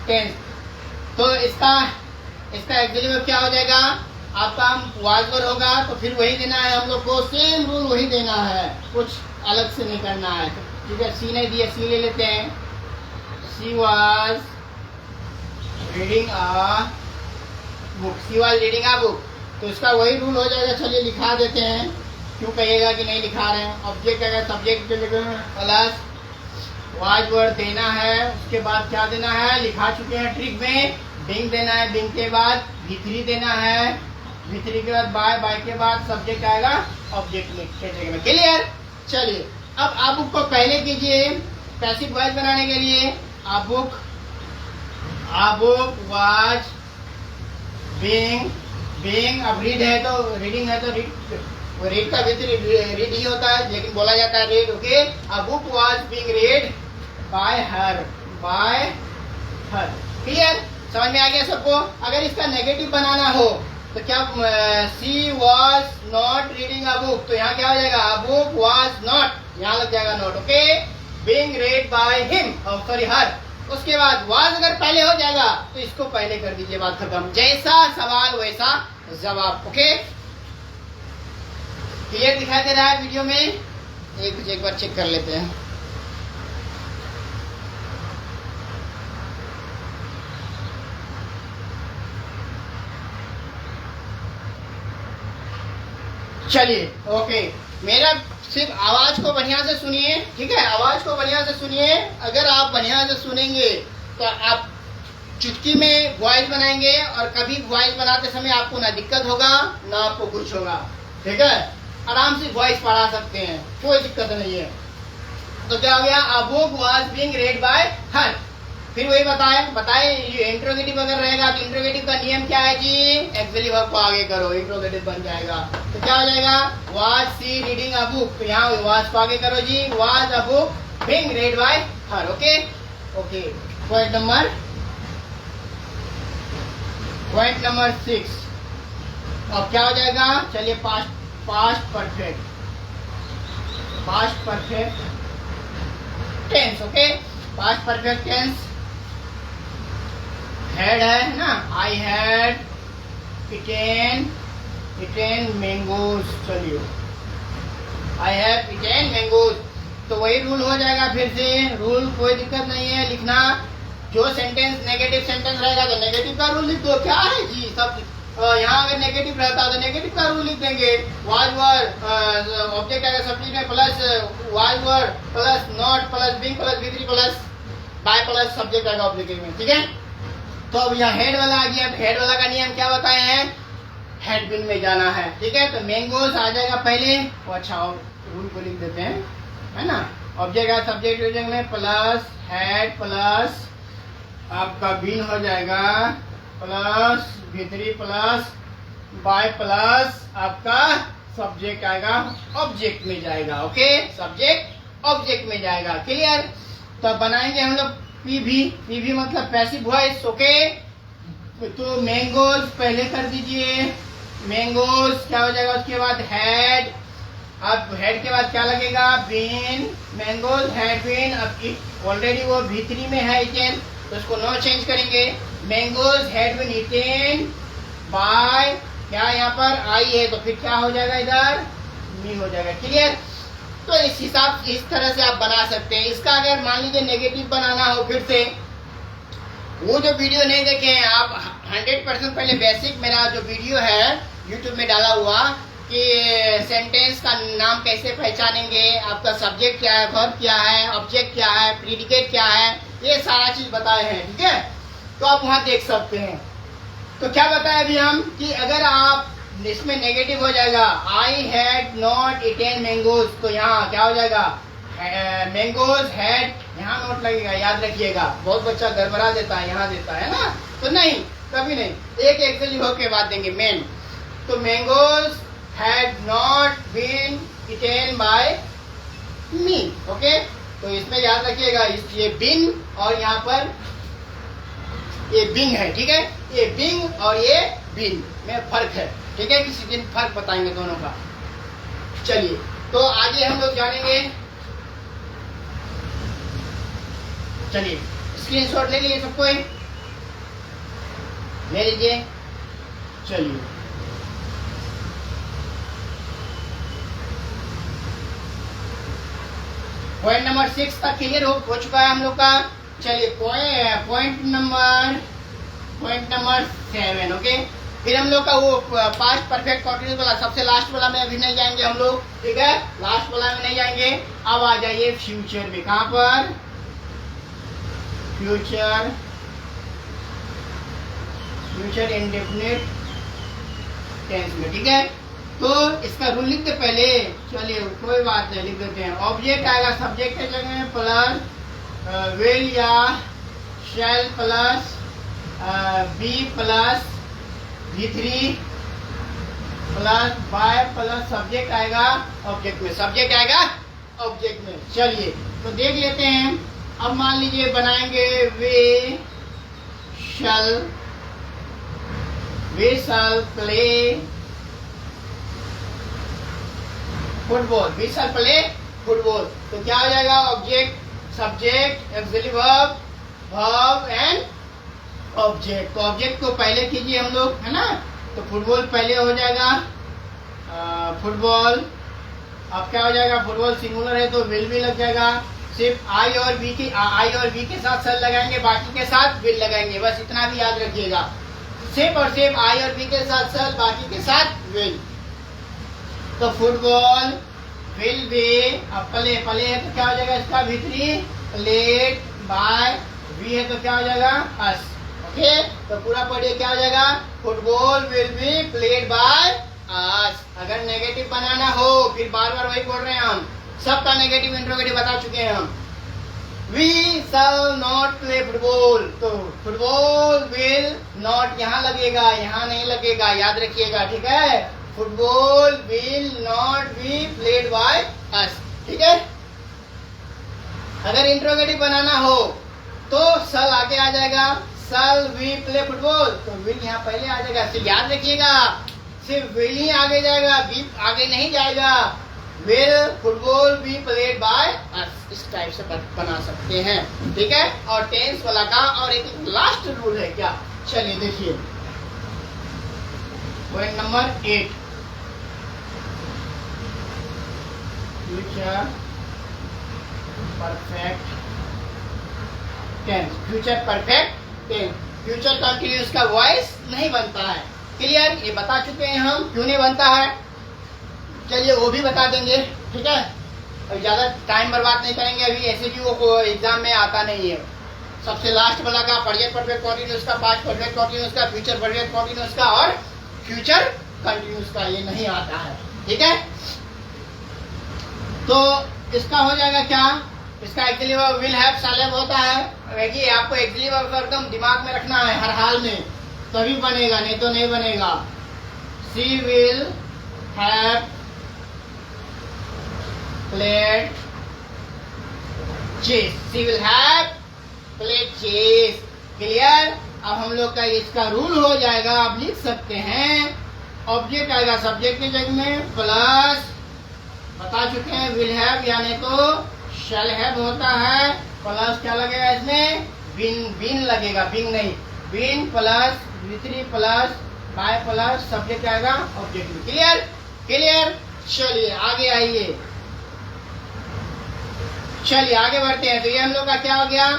टेंस। तो इसका एक्चुअली में क्या हो जाएगा? आपका वाज वर्ब होगा तो फिर वही देना है हम लोग को, सेम रूल वही देना है, कुछ अलग से नहीं करना है। ठीक है, सी नहीं दिया, सी ले लेते हैं। She was reading a book, तो इसका वही रूल हो जाएगा। चलिए लिखा देते हैं, क्यों कहिएगा कि नहीं लिखा रहे हैं। ऑब्जेक्ट अगर सब्जेक्ट के जगह प्लस वाज वर्ब देना है, उसके बाद क्या देना है? लिखा चुके हैं ट्रिक में, बिंग देना है, बिंग के बाद V3 देना है, V3 के बाद बाय के बाद सब्जेक्ट आएगा ऑब्जेक्ट के जगह में। क्लियर? चलिए, अब आप बुक को पहले कीजिए पैसिव वॉइस बनाने के लिए। आप बुक वाज बीइंग, अब रीडिंग है तो रीड का भी रीड ही होता है, लेकिन बोला जाता है read. Okay, a book was being read by her. Clear? समझ में आ गया सबको? अगर इसका नेगेटिव बनाना हो तो क्या? She was not reading a book, तो यहाँ क्या हो जाएगा? अ बुक वॉज नॉट, यहाँ लग जाएगा not. Okay, being read by him, sorry her. उसके बाद वाज अगर पहले हो जाएगा तो इसको पहले कर दीजिए, बात खत्म। जैसा सवाल वैसा जवाब। ओके, क्लियर दिखाई दे रहा है वीडियो में? एक बार चेक कर लेते हैं। चलिए, ओके, मेरा सिर्फ आवाज को बढ़िया से सुनिए। ठीक है, आवाज को बढ़िया से सुनिए। अगर आप बढ़िया से सुनेंगे तो आप चुटकी में वॉइस बनाएंगे, और कभी वॉइस बनाते समय आपको ना दिक्कत होगा ना आपको कुछ होगा। ठीक है, आराम से वॉइस पढ़ा सकते हैं, कोई दिक्कत नहीं है। तो क्या हो गया? A book was being read by हर। फिर वही बताए ये इंट्रोगेटिव अगर रहेगा तो इंट्रोगेटिव का नियम क्या है जी? एक्चुअली वर्ब को आगे करो, इंट्रोगेटिव बन जाएगा। तो क्या हो जाएगा? Was she reading a book, तो यहाँ वाज को आगे करो जी, was a book being read by her. Okay, point number point number 6, अब क्या हो जाएगा, चलिए past perfect tense. Okay, past perfect tense had है ना, आई हैड इटेन मैंगोज। चलिए आई हैव इटेन मैंगोज, तो वही रूल हो जाएगा। फिर से रूल कोई दिक्कत नहीं है लिखना। जो सेंटेंस नेगेटिव सेंटेंस रहेगा तो नेगेटिव का रूल लिख दो, क्या है जी सब। यहाँ अगर नेगेटिव रहता तो नेगेटिव का रूल लिख देंगे। वाज वर ऑब्जेक्ट आएगा सब्जेक्ट में plus was were plus not plus being plus V3 plus by plus subject आएगा ऑब्जेक्ट में, ठीक है। तो अब यहाँ हेड वाला आ गया। हेड वाला का नियम क्या बताए हैं, हेड बिन में जाना है, ठीक है। तो मैंगोज आ जाएगा पहले, अच्छा रूल को लिख देते हैं, है ना। ऑब्जेक्ट है सब्जेक्ट में प्लस हेड प्लस आपका बिन हो जाएगा plus V3 plus by plus आपका सब्जेक्ट आएगा ऑब्जेक्ट में जाएगा। ओके, सब्जेक्ट ऑब्जेक्ट में जाएगा, क्लियर। तो बनाएंगे हम लोग पीवी मतलब पैसिव वॉइस। ओके, तो मैंगोज पहले कर दीजिए, मैंगोज क्या हो जाएगा, उसके बाद हेड, अब हेड के बाद क्या लगेगा, बीन, मैंगोज हैड बीन। अब ऑलरेडी वो V3 में है इटेन, तो उसको नो चेंज करेंगे। Mangoes had been eaten by, क्या यहाँ पर आई है तो फिर क्या हो जाएगा, इधर मी हो जाएगा, क्लियर। तो इस हिसाब इस तरह से आप बना सकते हैं। इसका अगर मान लीजिए नेगेटिव बनाना हो, फिर से वो जो वीडियो नहीं देखे हैं आप, 100% पहले बेसिक मेरा जो वीडियो है YouTube में डाला हुआ कि सेंटेंस का नाम कैसे पहचानेंगे, आपका सब्जेक्ट क्या है, वर्ब क्या है, ऑब्जेक्ट क्या है, प्रीडिकेट क्या है, ये सारा चीज बताए हैं, ठीक है। तो आप वहां देख सकते हैं। तो क्या बताया अभी हम कि अगर आप इसमें नेगेटिव हो जाएगा, I had not eaten mangoes, तो यहाँ क्या हो जाएगा, मैंगोज हैड, यहाँ नोट लगेगा, याद रखिएगा। बहुत बच्चा गड़बड़ा देता है, यहाँ देता है ना, तो नहीं, कभी नहीं, एक एक्चुअली हो के बाद देंगे मेन। तो mangoes had not been eaten by me. Okay, तो इसमें याद रखिएगा ये बिन और यहाँ पर ये बिंग है, ठीक है। ये बिंग और ये बिन में फर्क है, ठीक है। किसी दिन फर्क बताएंगे दोनों का। चलिए, तो आगे हम लोग जानेंगे। चलिए, स्क्रीनशॉट ले लिए सबको, ले लीजिए। चलिए, पॉइंट नंबर 6 तक क्लियर हो चुका है हम लोग का। चलिए पॉइंट नंबर 7। ओके, फिर हम लोग का वो पास्ट परफेक्ट कंटिन्यूस वाला सबसे लास्ट वाला में अभी नहीं जाएंगे हम लोग, ठीक है। लास्ट वाला में नहीं जाएंगे। अब आ जाइए फ्यूचर में, कहां पर, फ्यूचर इंडेफिनिट टेंस में, ठीक है। तो इसका रूल लिखते पहले, चलिए कोई बात नहीं, लिख देते हैं। ऑब्जेक्ट आएगा सब्जेक्ट के जगह में प्लस विल या shall plus be plus V3 plus by plus subject आएगा ऑब्जेक्ट में, सब्जेक्ट आएगा ऑब्जेक्ट में। चलिए, तो देख लेते हैं। अब मान लीजिए बनाएंगे we shall play football, we shall play football. तो क्या हो जाएगा, object subject auxiliary verb, verb and object. तो ऑब्जेक्ट को पहले कीजिए हम लोग, है ना। तो फुटबॉल पहले हो जाएगा, फुटबॉल। अब क्या हो जाएगा, फुटबॉल सिंगुलर है तो विल भी लग जाएगा। सिर्फ आई और वी के साथ सल लगाएंगे, बाकी के साथ विल लगाएंगे, बस इतना भी याद रखिएगा। सिर्फ और सिर्फ आई और वी के साथ सल, बाकी के साथ विल। तो फुटबॉल विल बी, अब प्ले है तो क्या हो जाएगा इसका, V3 प्लेड बाय, वी है तो क्या हो जाएगा, अस। ओके, तो पूरा पढ़िए, क्या हो जाएगा, football will be played by अस। अगर नेगेटिव बनाना हो, फिर बार बार वही बोल रहे हैं हम, सबका नेगेटिव इंट्रोगेटिव बता चुके हैं हम। We shall not play football, तो फुटबॉल विल नॉट यहाँ लगेगा, यहाँ नहीं लगेगा, याद रखिएगा, ठीक है। Football will not be played by us, ठीक है। अगर इंट्रोगेटिव बनाना हो तो सल आगे आ जाएगा, शल वी प्ले फुटबॉल, तो विल यहाँ पहले आ जाएगा। सिर्फ याद रखिएगा, सिर्फ विल ही आगे जाएगा, वी आगे नहीं जाएगा। Will football B played by अस, इस टाइप से बना सकते हैं, ठीक है। और टेंस वाला का और एक लास्ट रूल है क्या, चलिए देखिए point number 8, future perfect tense. Future perfect tense, future continuous का वॉइस नहीं बनता है। क्लियर, ये बता चुके हैं हम क्यों नहीं बनता है। चलिए वो भी बता देंगे, ठीक है। अब ज्यादा टाइम बर्बाद नहीं करेंगे, अभी ऐसे भी वो एग्जाम में आता नहीं है। सबसे लास्ट वाला का प्रेजेंट परफेक्ट कंटीन्यूअस का, पास्ट परफेक्ट कंटीन्यूअस का, फ्यूचर परफेक्ट कंटीन्यूअस का और फ्यूचर कंटीन्यूअस का ये नहीं आता है, ठीक है। तो इसका हो जाएगा क्या, इसका एक्चुअली वो विल हैव शैल हैव होता है। देखिए आपको एक्चुअली वर्ब एकदम दिमाग में रखना है हर हाल में, तभी बनेगा, नहीं तो नहीं बनेगा। She will have played chess, she will have played chess. Clear, अब हम लोग का इसका रूल हो जाएगा, आप लिख सकते हैं ऑब्जेक्ट आएगा सब्जेक्ट की जगह में, प्लस बता चुके हैं विल हैव यानी तो शैल हैव होता है, प्लस क्या लगेगा इसमें, बिन लगेगा, बिंग नहीं, been plus V3 plus by plus subject आएगा ऑब्जेक्ट में। क्लियर क्लियर, चलिए आगे आइए, चलिए आगे बढ़ते हैं। तो ये हम लोग का क्या हो गया,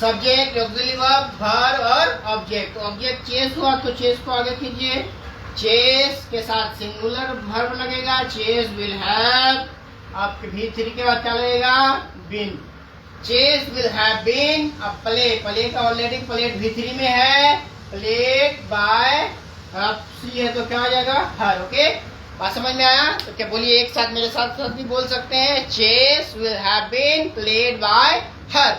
सब्जेक्ट, ऑक्सिलरी वर्ब, वर्ब और ऑब्जेक्ट। ऑब्जेक्ट चेस हुआ तो चेस को आगे कीजिए, चेस के साथ सिंगुलर वर्ब लगेगा, चेस विल हैव, आपके V3 के बाद क्या लगेगा, बिन, चेस विल हैव बीन। अब प्ले, प्ले का ऑलरेडी प्लेट V3 में है, प्लेट बाय अब सी है तो क्या हो जाएगा, हर। ओके, बात समझ में आया, तो क्या बोलिए एक साथ, मेरे साथ साथ भी बोल सकते हैं, chess will have been played by her.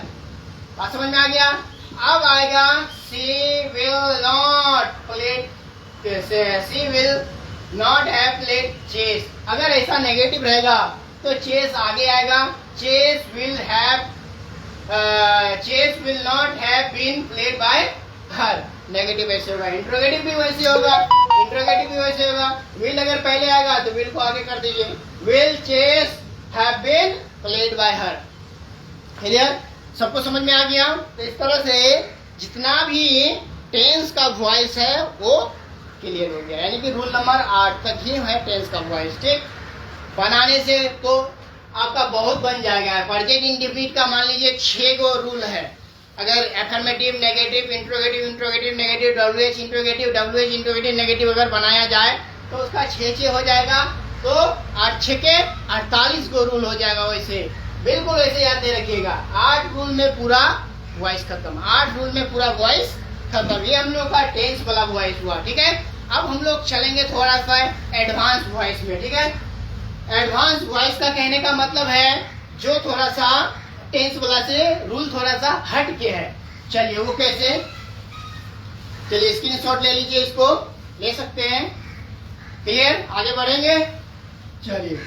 बात समझ में आ गया। अब आएगा she will not played, she will not have played chess. अगर ऐसा नेगेटिव रहेगा तो चेस आगे आएगा, chess will have, chess will not have been played by her, negative ऐसे होगा। इंट्रोगेटिव भी वैसे होगा, इंट्रोगेटिव भी वैसे होगा। विल अगर पहले आएगा तो विल को आगे कर दीजिए, will chess have been played by her. Clear, सबको समझ में आ गया। तो इस तरह से जितना भी टेंस का वॉइस है वो क्लियर हो गया, यानी कि रूल नंबर 8 तक ही है टेंस का वॉइस। ठीक, बनाने से तो आपका बहुत बन जाएगा। प्रेजेंट इंडेफिनिट का मान लीजिए 6 गो रूल है। अगर affirmative, negative, interrogative, interrogative negative, WH interrogative, WH interrogative negative अगर बनाया जाए तो उसका 6 हो जाएगा, तो 8 के 48 गो रूल हो जाएगा। वैसे बिल्कुल वैसे याद नहीं रखिएगा, 8 रूल में पूरा वॉइस खत्म, 8 रूल में पूरा वॉइस खत्म। ये हम लोग का टेंस वाला वॉइस हुआ। ठीक है, अब हम लोग चलेंगे थोड़ा सा एडवांस वॉइस में। ठीक है, एडवांस वॉइस का कहने का मतलब है जो थोड़ा सा टेंस वाला से रूल थोड़ा सा हट के है। चलिए वो कैसे, चलिए स्क्रीनशॉट ले लीजिए, इसको ले सकते हैं। क्लियर, आगे बढ़ेंगे। चलिए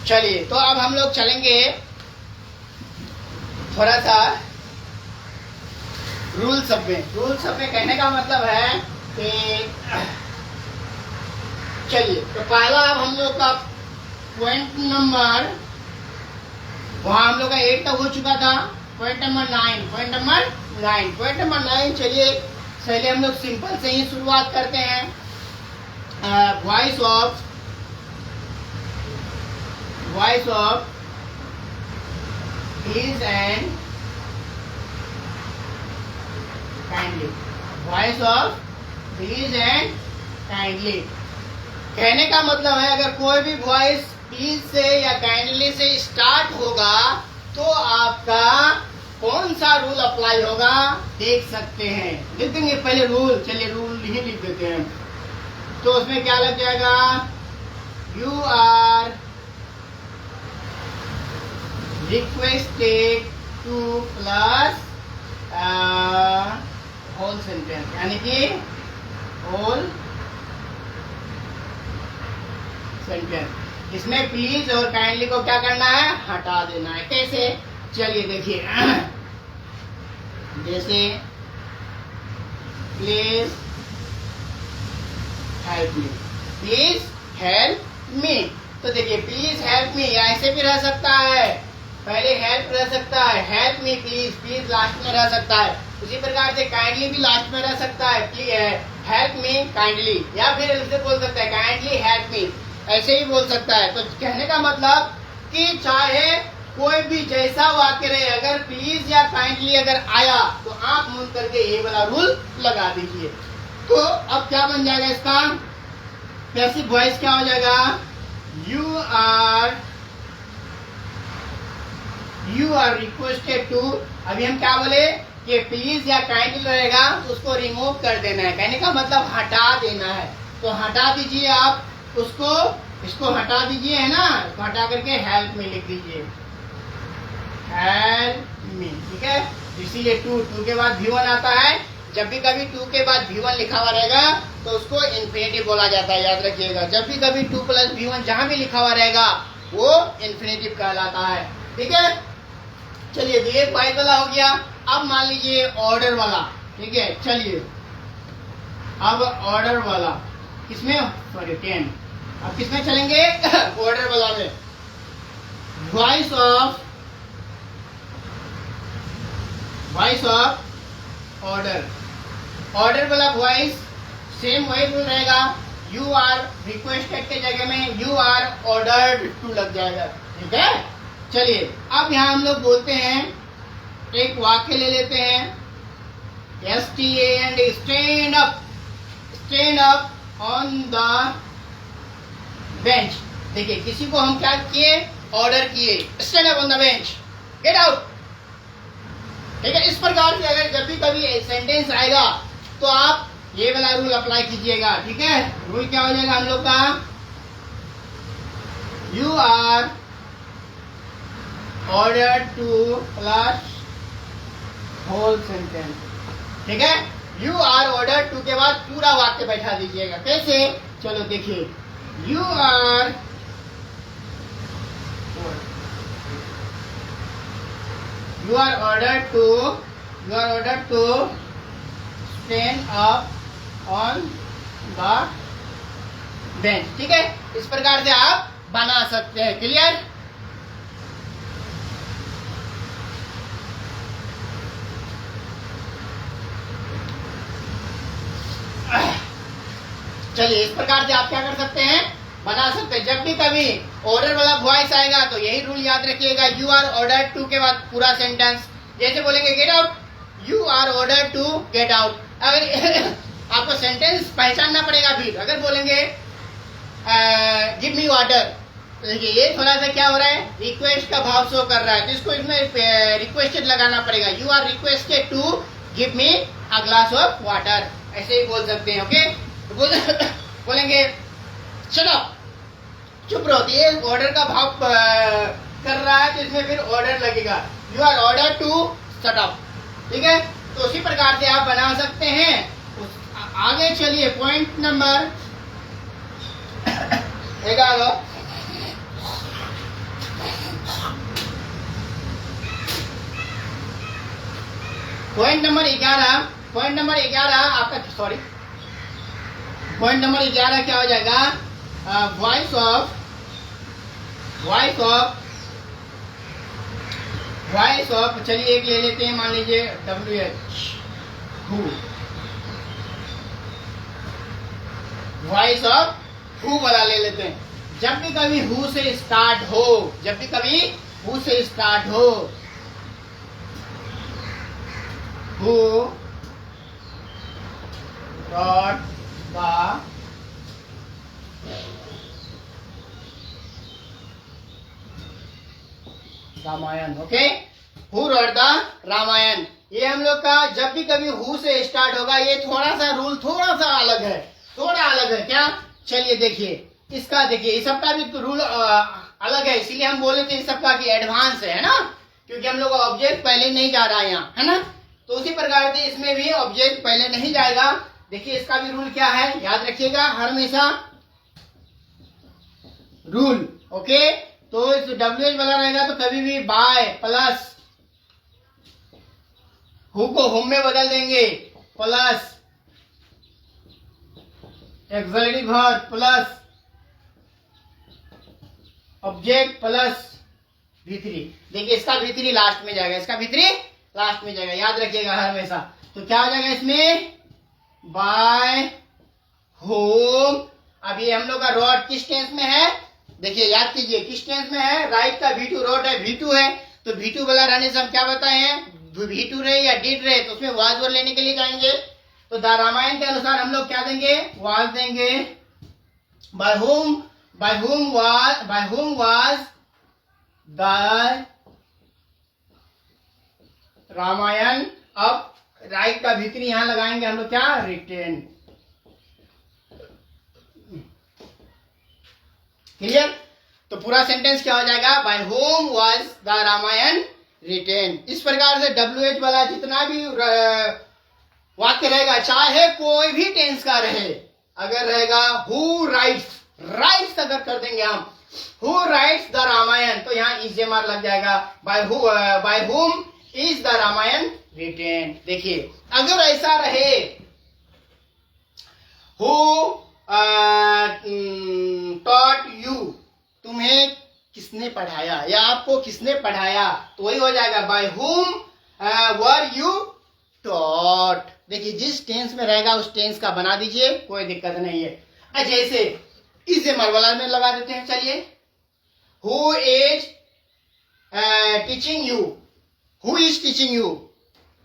चलिए तो अब हम लोग चलेंगे थोड़ा सा रूल सब में। रूल सब में कहने का मतलब है कि चलिए तो पहला अब हम लोग का पॉइंट नंबर, वहां हम लोग का 8 तक हो चुका था। Point number 9, point number 9, point number 9। चलिए पहले हम लोग सिंपल से ही शुरुआत करते हैं। Voice of please and kindly, voice of please and kindly. कहने का मतलब है अगर कोई भी वॉइस प्लीज से या काइंडली से स्टार्ट होगा तो आपका कौन सा रूल अप्लाई होगा देख सकते हैं। लिख देंगे पहले रूल, चलिए रूल ही लिख देते हैं। तो उसमें क्या लग जाएगा, you are requested to plus whole sentence, यानी कि होल सेंटेंस। इसमें प्लीज और काइंडली को क्या करना है, हटा देना है। कैसे, चलिए देखिए, जैसे please help me, please help me, तो देखिए प्लीज हेल्प मी ऐसे भी रह सकता है, पहले हेल्प रह सकता है, help me please, please last में रह सकता है। उसी प्रकार से काइंडली भी लास्ट में रह सकता है, हेल्प मी काइंडली, या फिर उसे बोल सकता है काइंडली हेल्प मी, ऐसे ही बोल सकता है। तो कहने का मतलब कि चाहे कोई भी जैसा वाक्य रहे, अगर प्लीज या काइंडली अगर आया तो आप मूंद करके ये वाला रूल लगा दीजिए। तो अब क्या बन जाएगा इसका पैसिव वॉइस, क्या हो जाएगा, यू आर रिक्वेस्टेड टू। अभी हम क्या बोले कि प्लीज या काइंडली रहेगा तो उसको रिमूव कर देना है, कहने का मतलब हटा देना है। तो हटा दीजिए आप उसको, इसको हटा दीजिए, है ना, इसको हटा करके हेल्प में लिख दीजिए, हेल्प मी, ठीक है। इसीलिए टू के बाद V1 आता है। जब भी कभी टू के बाद V1 लिखा हुआ रहेगा तो उसको इन्फिनेटिव बोला जाता है, याद रखिएगा। जब भी कभी 2 + V1 जहां भी लिखा हुआ रहेगा वो इन्फिनेटिव कहलाता है, ठीक है। चलिए ये वाइज वाला हो गया। अब मान लीजिए ऑर्डर वाला, ठीक है। चलिए अब ऑर्डर वाला किसमें, सॉरी 10, अब किसमें चलेंगे, ऑर्डर वाला में। वॉइस ऑफ ऑर्डर, ऑर्डर वाला वॉइस सेम वही रूल रहेगा, यू आर रिक्वेस्टेड के जगह में यू आर ऑर्डर्ड टू लग जाएगा, ठीक है। चलिए अब यहाँ हम लोग बोलते हैं, एक वाक्य ले लेते हैं, STAND, stand up on the bench. देखिए किसी को हम क्या किए, ऑर्डर किए, stand up on the bench, get out, ठीक है। इस प्रकार से अगर जब भी कभी सेंटेंस आएगा तो आप ये वाला रूल अप्लाई कीजिएगा, ठीक है। रूल क्या हो जाएगा हम लोग का, you are order to plus whole sentence, ठीक है। यू आर ऑर्डर टू के बाद पूरा वाक्य बैठा दीजिएगा। कैसे, चलो देखिए, you are ordered to stand up on the bench, ठीक है। इस प्रकार से आप बना सकते हैं, क्लियर। चलिए इस प्रकार से आप क्या कर सकते हैं, बना सकते हैं। जब भी कभी ऑर्डर वाला वॉइस आएगा तो यही रूल याद रखिएगा, यू आर ऑर्डर टू के बाद पूरा सेंटेंस। जैसे बोलेंगे get out, you are order to get out. अगर आपको सेंटेंस पहचानना पड़ेगा, फिर अगर बोलेंगे गिव मी वाटर, तो देखिए ये थोड़ा सा क्या हो रहा है, रिक्वेस्ट का भाव शो कर रहा है, तो इसको इसमें रिक्वेस्टेड लगाना पड़ेगा, you are requested to give me a glass of water, ऐसे ही बोल सकते हैं, ओके। बोलेंगे शट अप, चुप रहो, ये ऑर्डर का भाव कर रहा है तो इसमें फिर ऑर्डर लगेगा, you are order to shut up, ठीक है। तो उसी प्रकार से आप बना सकते हैं। आगे चलिए पॉइंट नंबर 11, पॉइंट नंबर 11 आपका, सॉरी पॉइंट नंबर 11 क्या हो जाएगा, वॉइस ऑफ, चलिए एक ले लेते हैं, मान लीजिए WH, who, voice of who वाला ले लेते हैं। जब भी कभी हु से स्टार्ट हो, who wrote the Ramayana, okay, who wrote the Ramayana. ये हम लोग का जब भी कभी हु से स्टार्ट होगा, ये थोड़ा सा रूल थोड़ा सा अलग है, क्या। चलिए देखिए इसका, देखिए इस सबका भी रूल अलग है, इसीलिए हम बोले थे इस सबका कि एडवांस है ना, क्योंकि हम लोग का ऑब्जेक्ट पहले नहीं जा रहा है यहाँ, है ना। तो उसी प्रकार से इसमें भी ऑब्जेक्ट पहले नहीं जाएगा। देखिए इसका भी रूल क्या है, याद रखिएगा हर हमेशा रूल। ओके, तो इस WH वाला रहेगा तो कभी भी बाय प्लस हु को होम में बदल देंगे, plus auxiliary verb plus object plus V3। देखिए इसका V3 लास्ट में जाएगा, इसका V3 लास्ट में जाएगा, याद रखिएगा हर हमेशा। तो क्या हो जाएगा इसमें, बाय होम। अब ये हम लोग का रॉड किस टेंस में है, देखिए याद कीजिए किस टेंस में है, राइट का V2 रॉड है, V2 है, तो V2 वाला रहने से हम क्या बताए हैं, V2 रहे या डिड रहे तो उसमें वाज वर्ड लेने के लिए जाएंगे। तो द रामायण के अनुसार हम लोग क्या देंगे, वाज देंगे। By whom was the Ramayana. अब राइट का V3 यहां लगाएंगे हम लोग, क्या, रिटेन। क्लियर। तो पूरा सेंटेंस क्या हो जाएगा, by whom was the Ramayana written. इस प्रकार से WH वाला जितना भी वाक्य रहेगा, चाहे कोई भी टेंस का रहे, अगर रहेगा हु राइट्स, राइट्स अगर कर देंगे हम, हु राइट्स द रामायण, तो यहाँ इजेमार लग जाएगा, by whom is the Ramayana retain. देखिए अगर ऐसा रहे, हु टॉट यू, तुम्हें किसने पढ़ाया या आपको किसने पढ़ाया, तो वही हो जाएगा by whom were you taught. देखिए जिस टेंस में रहेगा उस टेंस का बना दीजिए, कोई दिक्कत नहीं है। जैसे इसे मरवाला में लगा देते हैं, चलिए, who is teaching you, who is teaching you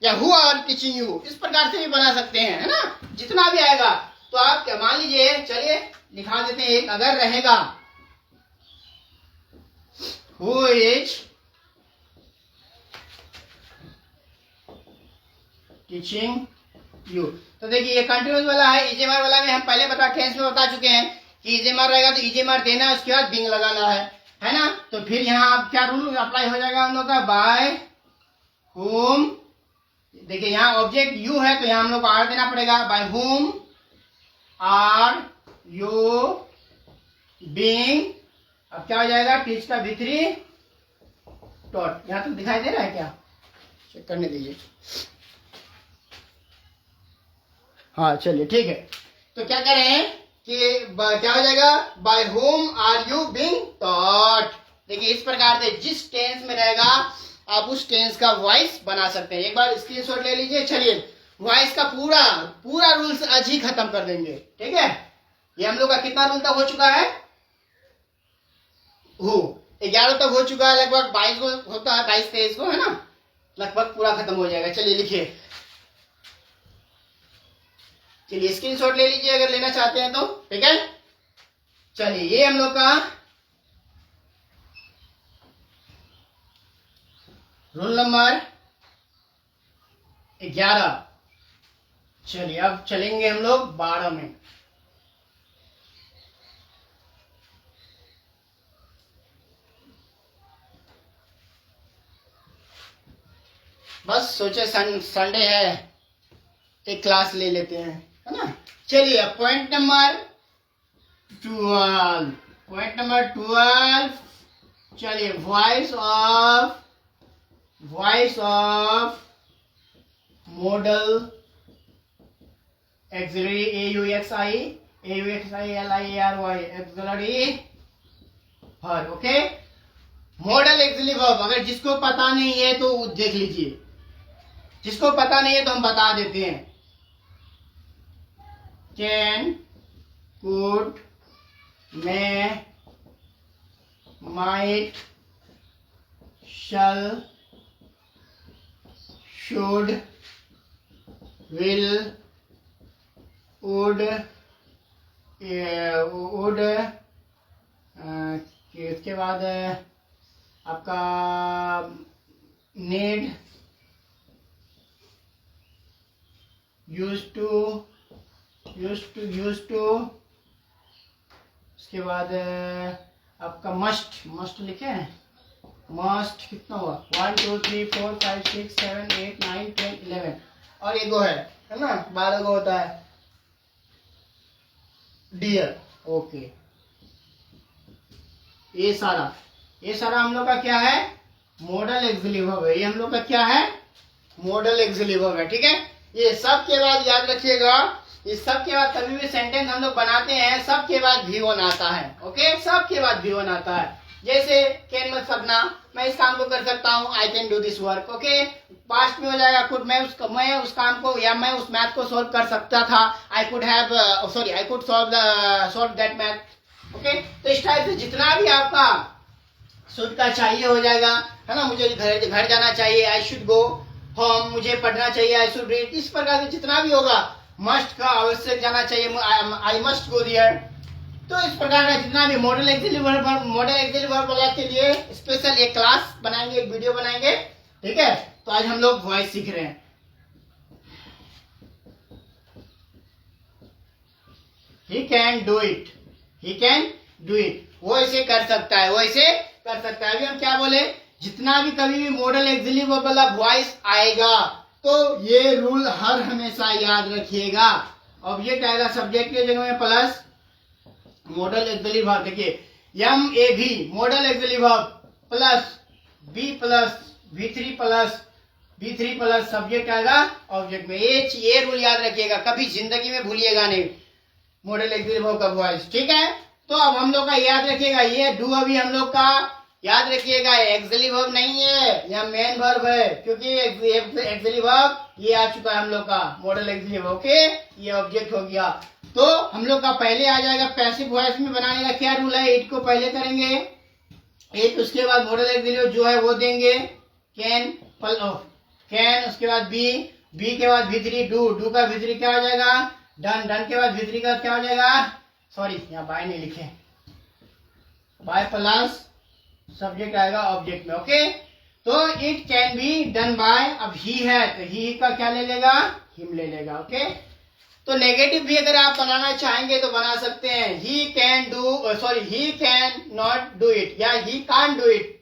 या हु आर टीचिंग यू, इस प्रकार से भी बना सकते हैं, है ना, जितना भी आएगा। तो आप क्या मान लीजिए, चलिए लिखा देते हैं एक, अगर रहेगा हु इज टीचिंग यू, तो देखिए ये कंटिन्यूस वाला है। इजेमार वाला में हम पहले टेंस में बता चुके हैं कि इजेमार रहेगा तो इजेमार देना है, उसके बाद बिंग लगाना है ना। तो फिर यहाँ आप क्या रूल अप्लाई हो जाएगा हम लोग का, बाय होम। देखिए यहाँ ऑब्जेक्ट यू है तो यहाँ हम लोग को आर देना पड़ेगा, by whom are you being. अब क्या हो जाएगा, टीच का V3 डॉट। यहाँ तक दिखाई दे रहा है क्या, चेक करने दीजिए। हाँ चलिए ठीक है। तो क्या कह रहे हैं कि क्या हो जाएगा, by whom are you being taught. देखिए इस प्रकार से जिस टेंस में रहेगा आप उस टेंस का वॉइस बना सकते हैं। एक बार स्क्रीनशॉट ले लीजिए। चलिए वॉइस का पूरा रूल्स आज ही खत्म कर देंगे, ठीक है। ये हम लोग का कितना रूल तक हो चुका है, 11 तक हो चुका है, लगभग 22 को होता है, 22-23 को, है ना, लगभग पूरा खत्म हो जाएगा। चलिए लिखिए, चलिए स्क्रीनशॉट ले लीजिए अगर लेना चाहते हैं तो, ठीक है। चलिए ये हम लोग का रूल नंबर 11। चलिए अब चलेंगे हम लोग 12 में। बस सोचे संडे है एक क्लास ले लेते हैं, है ना। चलिए पॉइंट नंबर 12। चलिए voice of model axillary AUXILIARY axillary verb. Okay, model axillary verb अगर जिसको पता नहीं है तो देख लीजिए, जिसको पता नहीं है तो हम बता देते हैं। Can, could, may, might, shall, should, will, would, उसके बाद आपका नीड, यूज्ड टू, उसके बाद आपका मस्ट, मस्ट लिखे हैं, मस्ट कितना हुआ 1 2 3 4 5 6 7 8 9 10 11 और एगो है ना 12 को होता है डियर। ओके, ये सारा हम लोग का क्या है, मॉडल एक्सिलरी वर्ब है। ये हम लोग का क्या है, मॉडल एक्सिलरी वर्ब है। ठीक है, ये सब के बाद याद रखिएगा, इस सब के बाद कभी भी सेंटेंस हम लोग बनाते हैं, सब के बाद भी वन आता है। ओके, सब के बाद भी वन आता है। जैसे कैन मत सकना, मैं इस काम को कर सकता हूँ, I can do this work. Okay, past में हो जाएगा कुड, मैं उस काम को या मैं उस मैथ को सॉल्व कर सकता था, I could have I could solve that math. Okay, तो इस टाइप से जितना भी आपका शुड का चाहिए हो जाएगा, है ना। मुझे घर जाना चाहिए, आई शुड गो होम। मुझे पढ़ना चाहिए, आई शुड रीड। इस प्रकार से जितना भी होगा, मस्ट का आवश्यक जाना चाहिए, आई मस्ट गो देयर। तो इस प्रकार का जितना भी मॉडल एक्सिलरी वर्ब के लिए स्पेशल एक क्लास बनाएंगे, एक वीडियो बनाएंगे। ठीक है, तो आज हम लोग वॉइस सीख रहे हैं। He can do it, he can do it, वो इसे कर सकता है, वो इसे कर सकता है। अभी हम क्या बोले, जितना भी कभी भी मॉडल एक्सिलरी वर्ब वाला वॉइस आएगा तो ये रूल हर हमेशा याद रखिएगा। ऑब्जेक्ट आएगा सब्जेक्ट के जगह में प्लस मॉडल एक्सिलरी वर्ब। देखिए MAV model axillary verb plus V3 plus subject आएगा ऑब्जेक्ट में। ये रूल याद रखिएगा, कभी जिंदगी में भूलिएगा नहीं मॉडल एक्सिलरी वर्ब का वॉइस। ठीक है, तो अब हम लोग का याद रखिएगा, ये डू अभी हम लोग का याद रखिएगा एक्सिलरी वर्ब नहीं है, यह मेन वर्ब है, क्योंकि एक्सिलरी वर्ब ये आ चुका है हम लोग का मॉडल एक्सिलरी वर्ब। ओके, ये ऑब्जेक्ट हो गया। तो हम लोग का पहले आ जाएगा पैसिव वॉइस में बनाने का क्या रूल है, इट को पहले करेंगे, इट उसके बाद मॉडल एक्सिलरी वर्ब जो है वो देंगे, कैन उसके बाद बी के बाद V3 डू का V3 क्या हो जाएगा, डन के बाद V3 का क्या हो जाएगा, सॉरी यहाँ बाय नहीं लिखे, बाय प्लस सब्जेक्ट आएगा ऑब्जेक्ट में। ओके, तो it can be done by, अब ही है तो ही का क्या ले लेगा, हिम ले लेगा। ओके, तो नेगेटिव भी अगर आप बनाना चाहेंगे तो बना सकते हैं, he can not do it या he can't do it.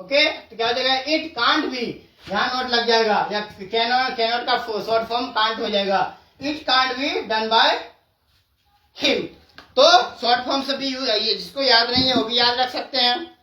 Okay, तो क्या हो जाएगा, इट कांट बी, यहाँ नॉट लग जाएगा, या कैनॉट का शॉर्ट फॉर्म कांट हो जाएगा, it can't be done by him. तो शॉर्ट फॉर्म से भी जिसको याद नहीं है वो भी याद रख सकते हैं।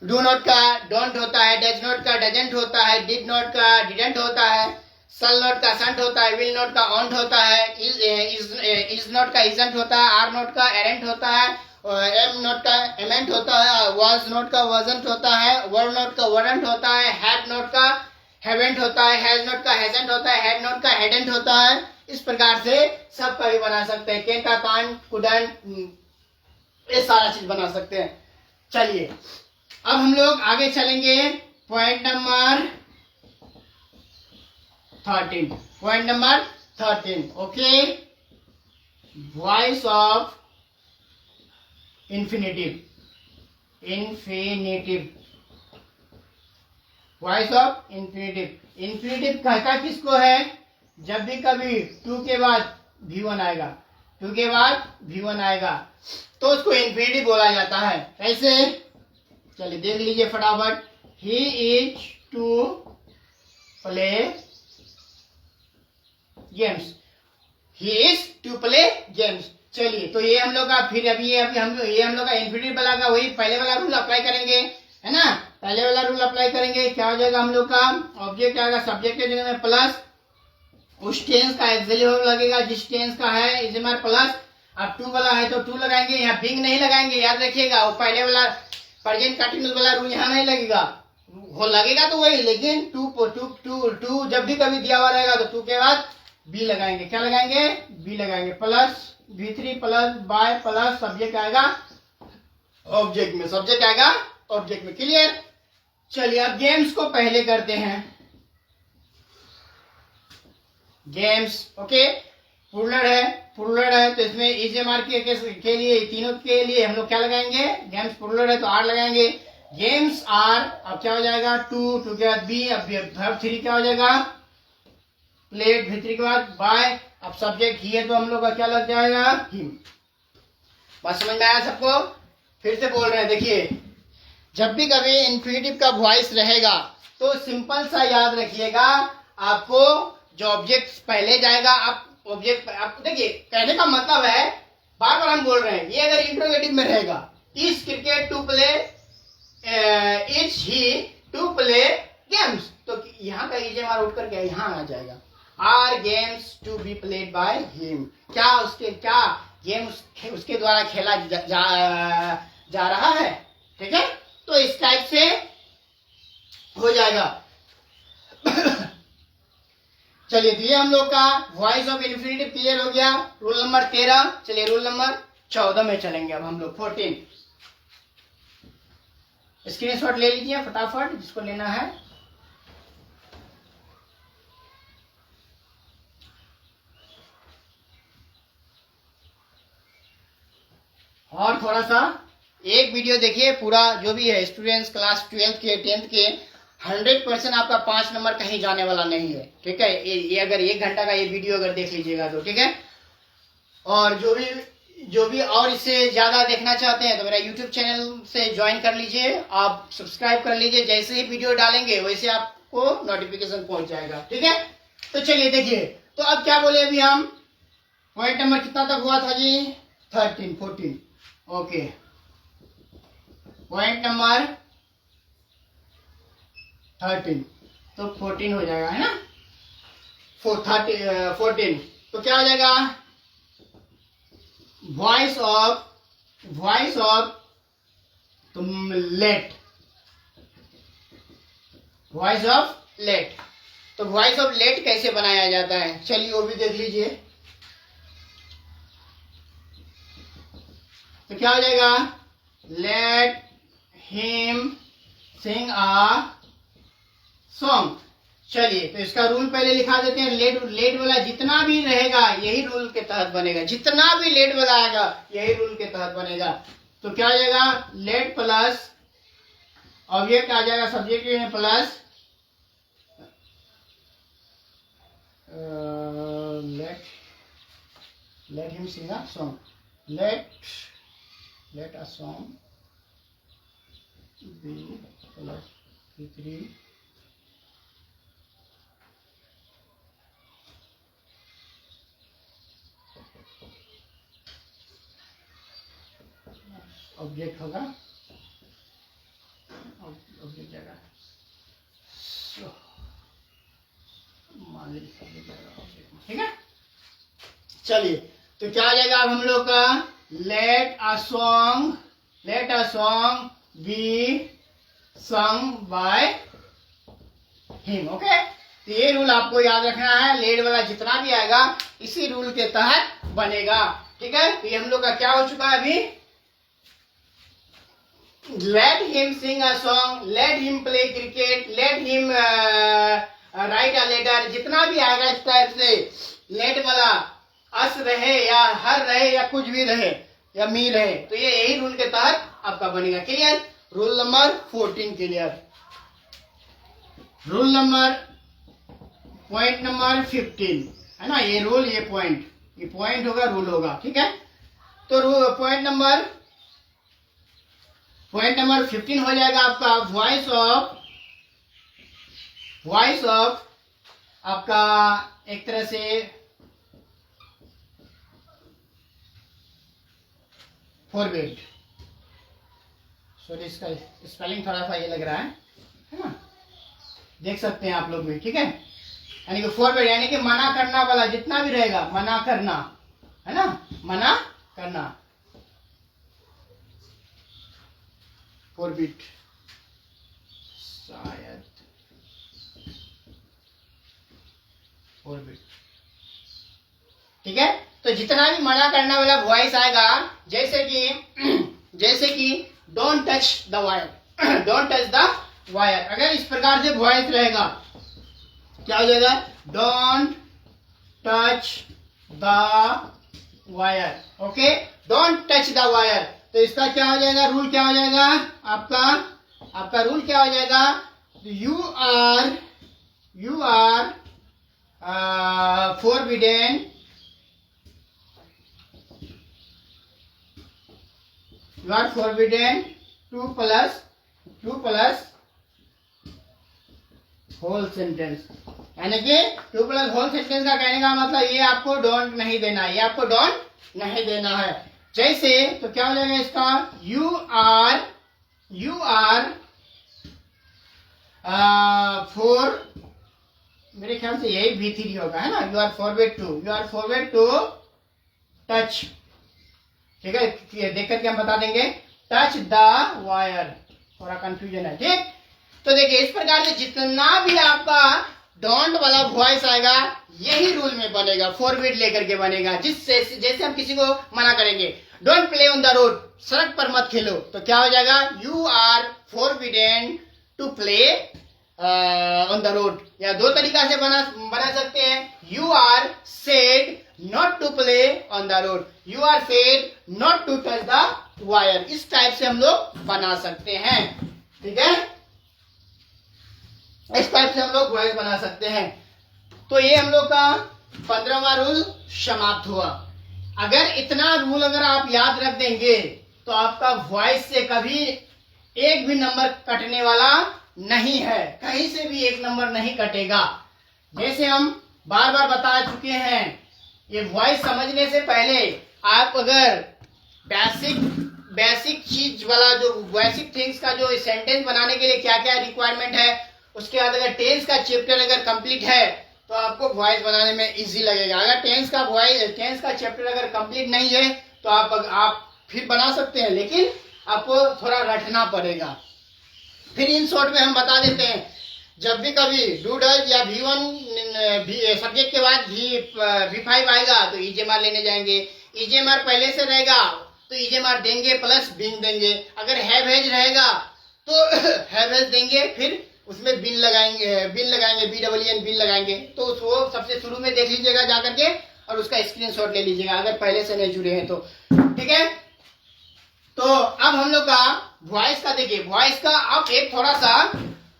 डू नॉट का डोंट होता है, डज नॉट का डजेंट होता है, डिड नॉट का डिडेंट होता है, सल नॉट का संट होता है, विल नॉट का ऑन्ट होता है, इज नॉट का इजंट होता है, आर नॉट का एरेंट होता है, एम नॉट का एमेंट होता है, वाज नॉट का वजंट होता है, वर नॉट का वरंट होता है, हैड नॉट का हैवेंट होता है, हैज नॉट का हैजेंट होता है, हैड नॉट का हैडेंट होता है। इस प्रकार से सब का भी बना सकते हैं, कैन का कांट, कुडंट, ये सारा चीज बना सकते हैं। चलिए अब हम लोग आगे चलेंगे, point number 13। Okay, voice of infinitive, voice of infinitive कहता किसको है, जब भी कभी टू के बाद V1 आएगा तो उसको इन्फिनेटिव बोला जाता है। कैसे, चलिए देख लीजिए फटाफट, he is to play games, चलिए तो ये हम लोग का फिर अभी हम लोग का इन्फिनेटिव वाला का वही पहले वाला रूल अप्लाई करेंगे, है ना। पहले वाला रूल अप्लाई करेंगे, क्या हो जाएगा हम लोग का, ऑब्जेक्ट आएगा सब्जेक्ट के जगह में प्लस उस टेंस का एक्सिलरी वर्ब लगेगा जिस टेंस का है, इज हमारे प्लस, अब टू वाला है तो टू लगाएंगे, यहाँ बिंग नहीं लगाएंगे, याद रखिएगा। वो पहले वाला प्रेजेंट कंटिन्यूअस वाला रूल यहाँ नहीं लगेगा, वो लगेगा तो वही, लेकिन टू जब भी कभी दिया हुआ रहेगा तो टू के बाद बी लगाएंगे, क्या लगाएंगे, बी लगाएंगे, plus V3 plus by plus subject आएगा ऑब्जेक्ट में, क्लियर। चलिए अब गेम्स को पहले करते हैं, गेम्स। ओके, प्लूरल है तो इसमें इज एम आर के लिए तीनों के लिए हम लोग क्या लगाएंगे, गेम्स प्लूरल है तो आर लगाएंगे, गेम्स आर, अब क्या हो जाएगा, टू के बाद बी, अब वर्ब 3 क्या हो जाएगा, प्लेड, V3 के बाद बाय, अब सब्जेक्ट ही है तो हम लोग का क्या लग जाएगा, हिम। बात समझ में आया सबको? फिर से बोल रहे हैं, देखिए जब भी कभी इन्फिनेटिव का वॉइस रहेगा तो सिंपल सा याद रखिएगा, आपको जो ऑब्जेक्ट पहले जाएगा, आप ऑब्जेक्ट, आप देखिए कहने का मतलब है, बार बार हम बोल रहे हैं, ये अगर इंट्रोगेटिव में रहेगा, is cricket to play, is he to play games, तो यहाँ का इज हमारा उठ करके यहाँ आ जाएगा, are games to be played by him, क्या उसके क्या गेम उसके द्वारा खेला जा रहा है, ठीक है? तो इस टाइप से हो जाएगा। चलिए, तो ये हम लोग का वॉइस ऑफ इन्फिनिटिव क्लियर हो गया, रूल नंबर 13। चलिए रूल नंबर 14 में चलेंगे अब हम लोग, 14। स्क्रीनशॉट ले लीजिए फटाफट जिसको लेना है। और थोड़ा सा एक वीडियो देखिए पूरा, जो भी है स्टूडेंट्स क्लास 12 के 10th के, 100% आपका 5 नंबर कहीं जाने वाला नहीं है, ठीक है? ये अगर 1 घंटा का ये वीडियो अगर देख लीजिएगा तो, ठीक है? और जो भी और इससे ज्यादा देखना चाहते हैं तो मेरा YouTube चैनल से ज्वाइन कर लीजिए, आप सब्सक्राइब कर लीजिए, जैसे ही वीडियो डालेंगे वैसे आपको नोटिफिकेशन पहुंच जाएगा, ठीक है? तो चलिए देखिए, तो अब क्या बोले अभी हम, पॉइंट नंबर कितना तक हुआ था जी? 13, 14, ओके। पॉइंट नंबर 13, तो 14 हो जाएगा, है ना? 14, तो क्या हो जाएगा? वॉइस ऑफ तुम लेट, वॉइस ऑफ लेट। तो वॉइस ऑफ लेट कैसे बनाया जाता है, चलिए वो भी देख लीजिए। तो क्या हो जाएगा? Late him sing a song. चलिए, तो इसका रूल पहले लिखा देते हैं। लेट वाला जितना भी रहेगा यही रूल के तहत बनेगा, जितना भी लेट वाला आएगा यही रूल के तहत बनेगा। तो क्या आ जाएगा? लेट प्लस ऑब्जेक्ट आ जाएगा सब्जेक्ट में, plus let him sing a song, let a song be plus 3 object होगा, ऑब्जेक्ट जाएगा, मान लीजिए, ठीक है? चलिए, तो क्या आ जाएगा अब हम लोग का? Let a song be sung by him, okay? तो ये रूल आपको याद रखना है, लेट वाला जितना भी आएगा इसी रूल के तहत बनेगा, ठीक है? तो ये हम लोग का क्या हो चुका है अभी? Let him sing a song, let him play cricket, let him write a letter, जितना भी आएगा इस टाइप से लेट वाला, अस रहे या हर रहे या कुछ भी रहे या मी रहे, तो ये यही रूल के तहत आपका बनेगा। Clear? Rule number 14 clear. Rule number, point number 15 है ना, ये रूल, ये पॉइंट होगा, रूल होगा, ठीक है? तो पॉइंट नंबर 15 हो जाएगा आपका वॉइस ऑफ आपका एक तरह से फॉरवर्ड। सॉरी, इसका स्पेलिंग थोड़ा सा ये लग रहा है ना? देख सकते हैं आप लोग भी, ठीक है? यानी कि फॉरवर्ड यानी कि मना करना वाला जितना भी रहेगा, मना करना, है ना? मना करना, फॉरबिट, शायद फॉरबिट, ठीक है? तो जितना भी मना करने वाला वॉइस आएगा, जैसे कि don't touch the wire, don't touch the wire, अगर इस प्रकार से वॉइस रहेगा क्या हो जाएगा? Don't touch the wire, okay? Don't touch the wire, तो इसका क्या हो जाएगा? रूल क्या हो जाएगा आपका रूल क्या हो जाएगा? You are forbidden you are forbidden to plus whole sentence, यानी कि टू प्लस होल सेंटेंस का कहने का मतलब ये आपको डोंट नहीं देना है, ये आपको डोंट नहीं देना है। जैसे तो क्या हो जाएगा इसका, यू आर फोर, मेरे ख्याल से यही V3 होगा, है ना। You are forward to touch, ठीक है, देख करके हम बता देंगे, टच द वायर, थोड़ा कंफ्यूजन है, ठीक। तो देखिए इस प्रकार से जितना भी आपका डोंट वाला वॉइस आएगा यही रूल में बनेगा, फॉरवर्ड लेकर के बनेगा। जिससे जैसे हम किसी को मना करेंगे, don't play on the road, सड़क पर मत खेलो, तो क्या हो जाएगा, you are forbidden to play on the road. या दो तरीका से बना सकते हैं, you are said not to play on the road, you are said not to touch the wire. इस टाइप से हम लोग बना सकते हैं, ठीक है, इस टाइप से हम लोग वॉइस बना सकते हैं। तो ये हम लोग का 15वां रूल समाप्त हुआ। अगर इतना रूल अगर आप याद रख देंगे तो आपका वॉइस से कभी एक भी नंबर कटने वाला नहीं है, कहीं से भी एक नंबर नहीं कटेगा। जैसे हम बार बार बता चुके हैं, ये वॉइस समझने से पहले आप अगर बेसिक चीज वाला जो बेसिक थिंग्स का जो सेंटेंस बनाने के लिए क्या क्या रिक्वायरमेंट है, उसके बाद अगर टेंस का चैप्टर अगर कंप्लीट है तो आपको वॉइस बनाने में इजी लगेगा। अगर टेंस का चैप्टर अगर कंप्लीट नहीं है तो आप फिर बना सकते हैं, लेकिन आपको थोड़ा रटना पड़ेगा। फिर इन शॉर्ट में हम बता देते हैं, जब भी कभी डू डज या V1 सब्जेक्ट के बाद V5 आएगा तो ईजेमार लेने जाएंगे। ईजेमार पहले से रहेगा तो ईजेमार देंगे प्लस बिन देंगे। अगर हैव हैज रहेगा तो हैव हैज देंगे, फिर उसमें बिन लगाएंगे BWN बिन लगाएंगे। तो वो सबसे शुरू में देख लीजिएगा जाकर के और उसका स्क्रीनशॉट ले लीजिएगा अगर पहले से नहीं जुड़े हैं तो, ठीक है। तो अब हम लोग का वॉइस का देखिए, वॉइस का अब एक थोड़ा सा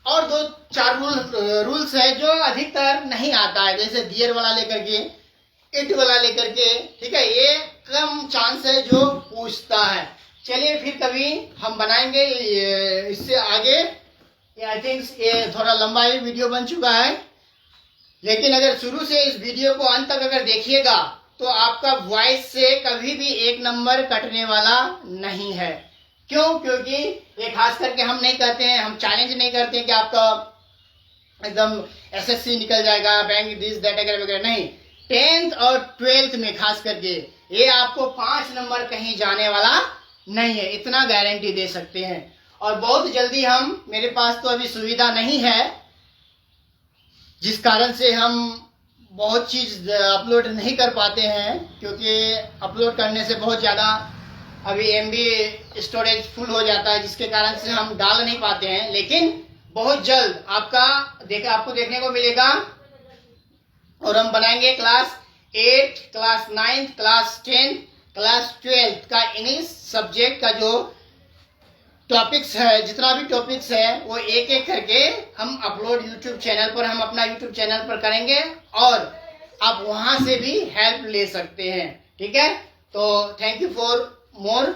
और 2-4 रूल्स है जो अधिकतर नहीं आता है, जैसे दियर वाला लेकर के, इट वाला लेकर के, ठीक है, ये कम चांस है जो पूछता है। चलिए फिर कभी हम बनाएंगे इससे आगे। आई थिंक ये थोड़ा लंबा ही वीडियो बन चुका है, लेकिन अगर शुरू से इस वीडियो को अंत तक अगर देखिएगा तो आपका वॉइस से कभी भी एक नंबर कटने वाला नहीं है। क्यों? क्योंकि ये खास करके हम नहीं कहते हैं, हम चैलेंज नहीं करते हैं कि आपका एकदम SSC निकल जाएगा, बैंक दिस दैट वगैरह, नहीं। 10th और 12th में खास करके ये आपको 5 नंबर कहीं जाने वाला नहीं है, इतना गारंटी दे सकते हैं। और बहुत जल्दी हम, मेरे पास तो अभी सुविधा नहीं है जिस कारण से हम बहुत चीज अपलोड नहीं कर पाते हैं, क्योंकि अपलोड करने से बहुत ज़्यादा अभी MB स्टोरेज फुल हो जाता है, जिसके कारण से हम डाल नहीं पाते हैं। लेकिन बहुत जल्द आपको देखने को मिलेगा और हम बनाएंगे क्लास 8, क्लास 9, क्लास 10, क्लास 12 का इंग्लिश सब्जेक्ट का जो टॉपिक्स है, जितना भी टॉपिक्स है वो एक एक करके हम अपलोड यूट्यूब चैनल पर, हम अपना यूट्यूब चैनल पर करेंगे और आप वहां से भी हेल्प ले सकते हैं, ठीक है। तो थैंक यू फॉर मोर।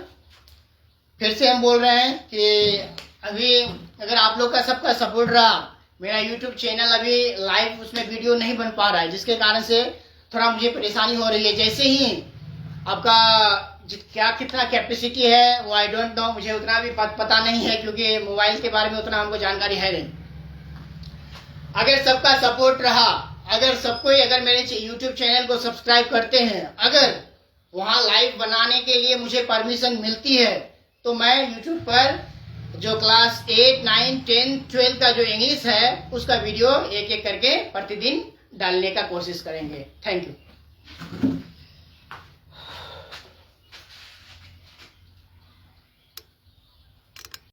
फिर से हम बोल रहे हैं कि अभी अगर आप लोग का सबका सपोर्ट रहा, मेरा यूट्यूब चैनल अभी लाइव उसमें वीडियो नहीं बन पा रहा है, जिसके कारण से थोड़ा मुझे परेशानी हो रही है। जैसे ही आपका कितना कैपेसिटी है वो आई डोंट नो, मुझे उतना भी पता नहीं है, क्योंकि मोबाइल के बारे में उतना हमको जानकारी है नहीं। अगर सबका सपोर्ट रहा, अगर मेरे यूट्यूब चैनल को सब्सक्राइब करते हैं, अगर वहां लाइव बनाने के लिए मुझे परमिशन मिलती है, तो मैं यूट्यूब पर जो क्लास 8, 9, 10, 12 का जो इंग्लिश है उसका वीडियो एक एक करके प्रतिदिन डालने का कोशिश करेंगे। Thank you.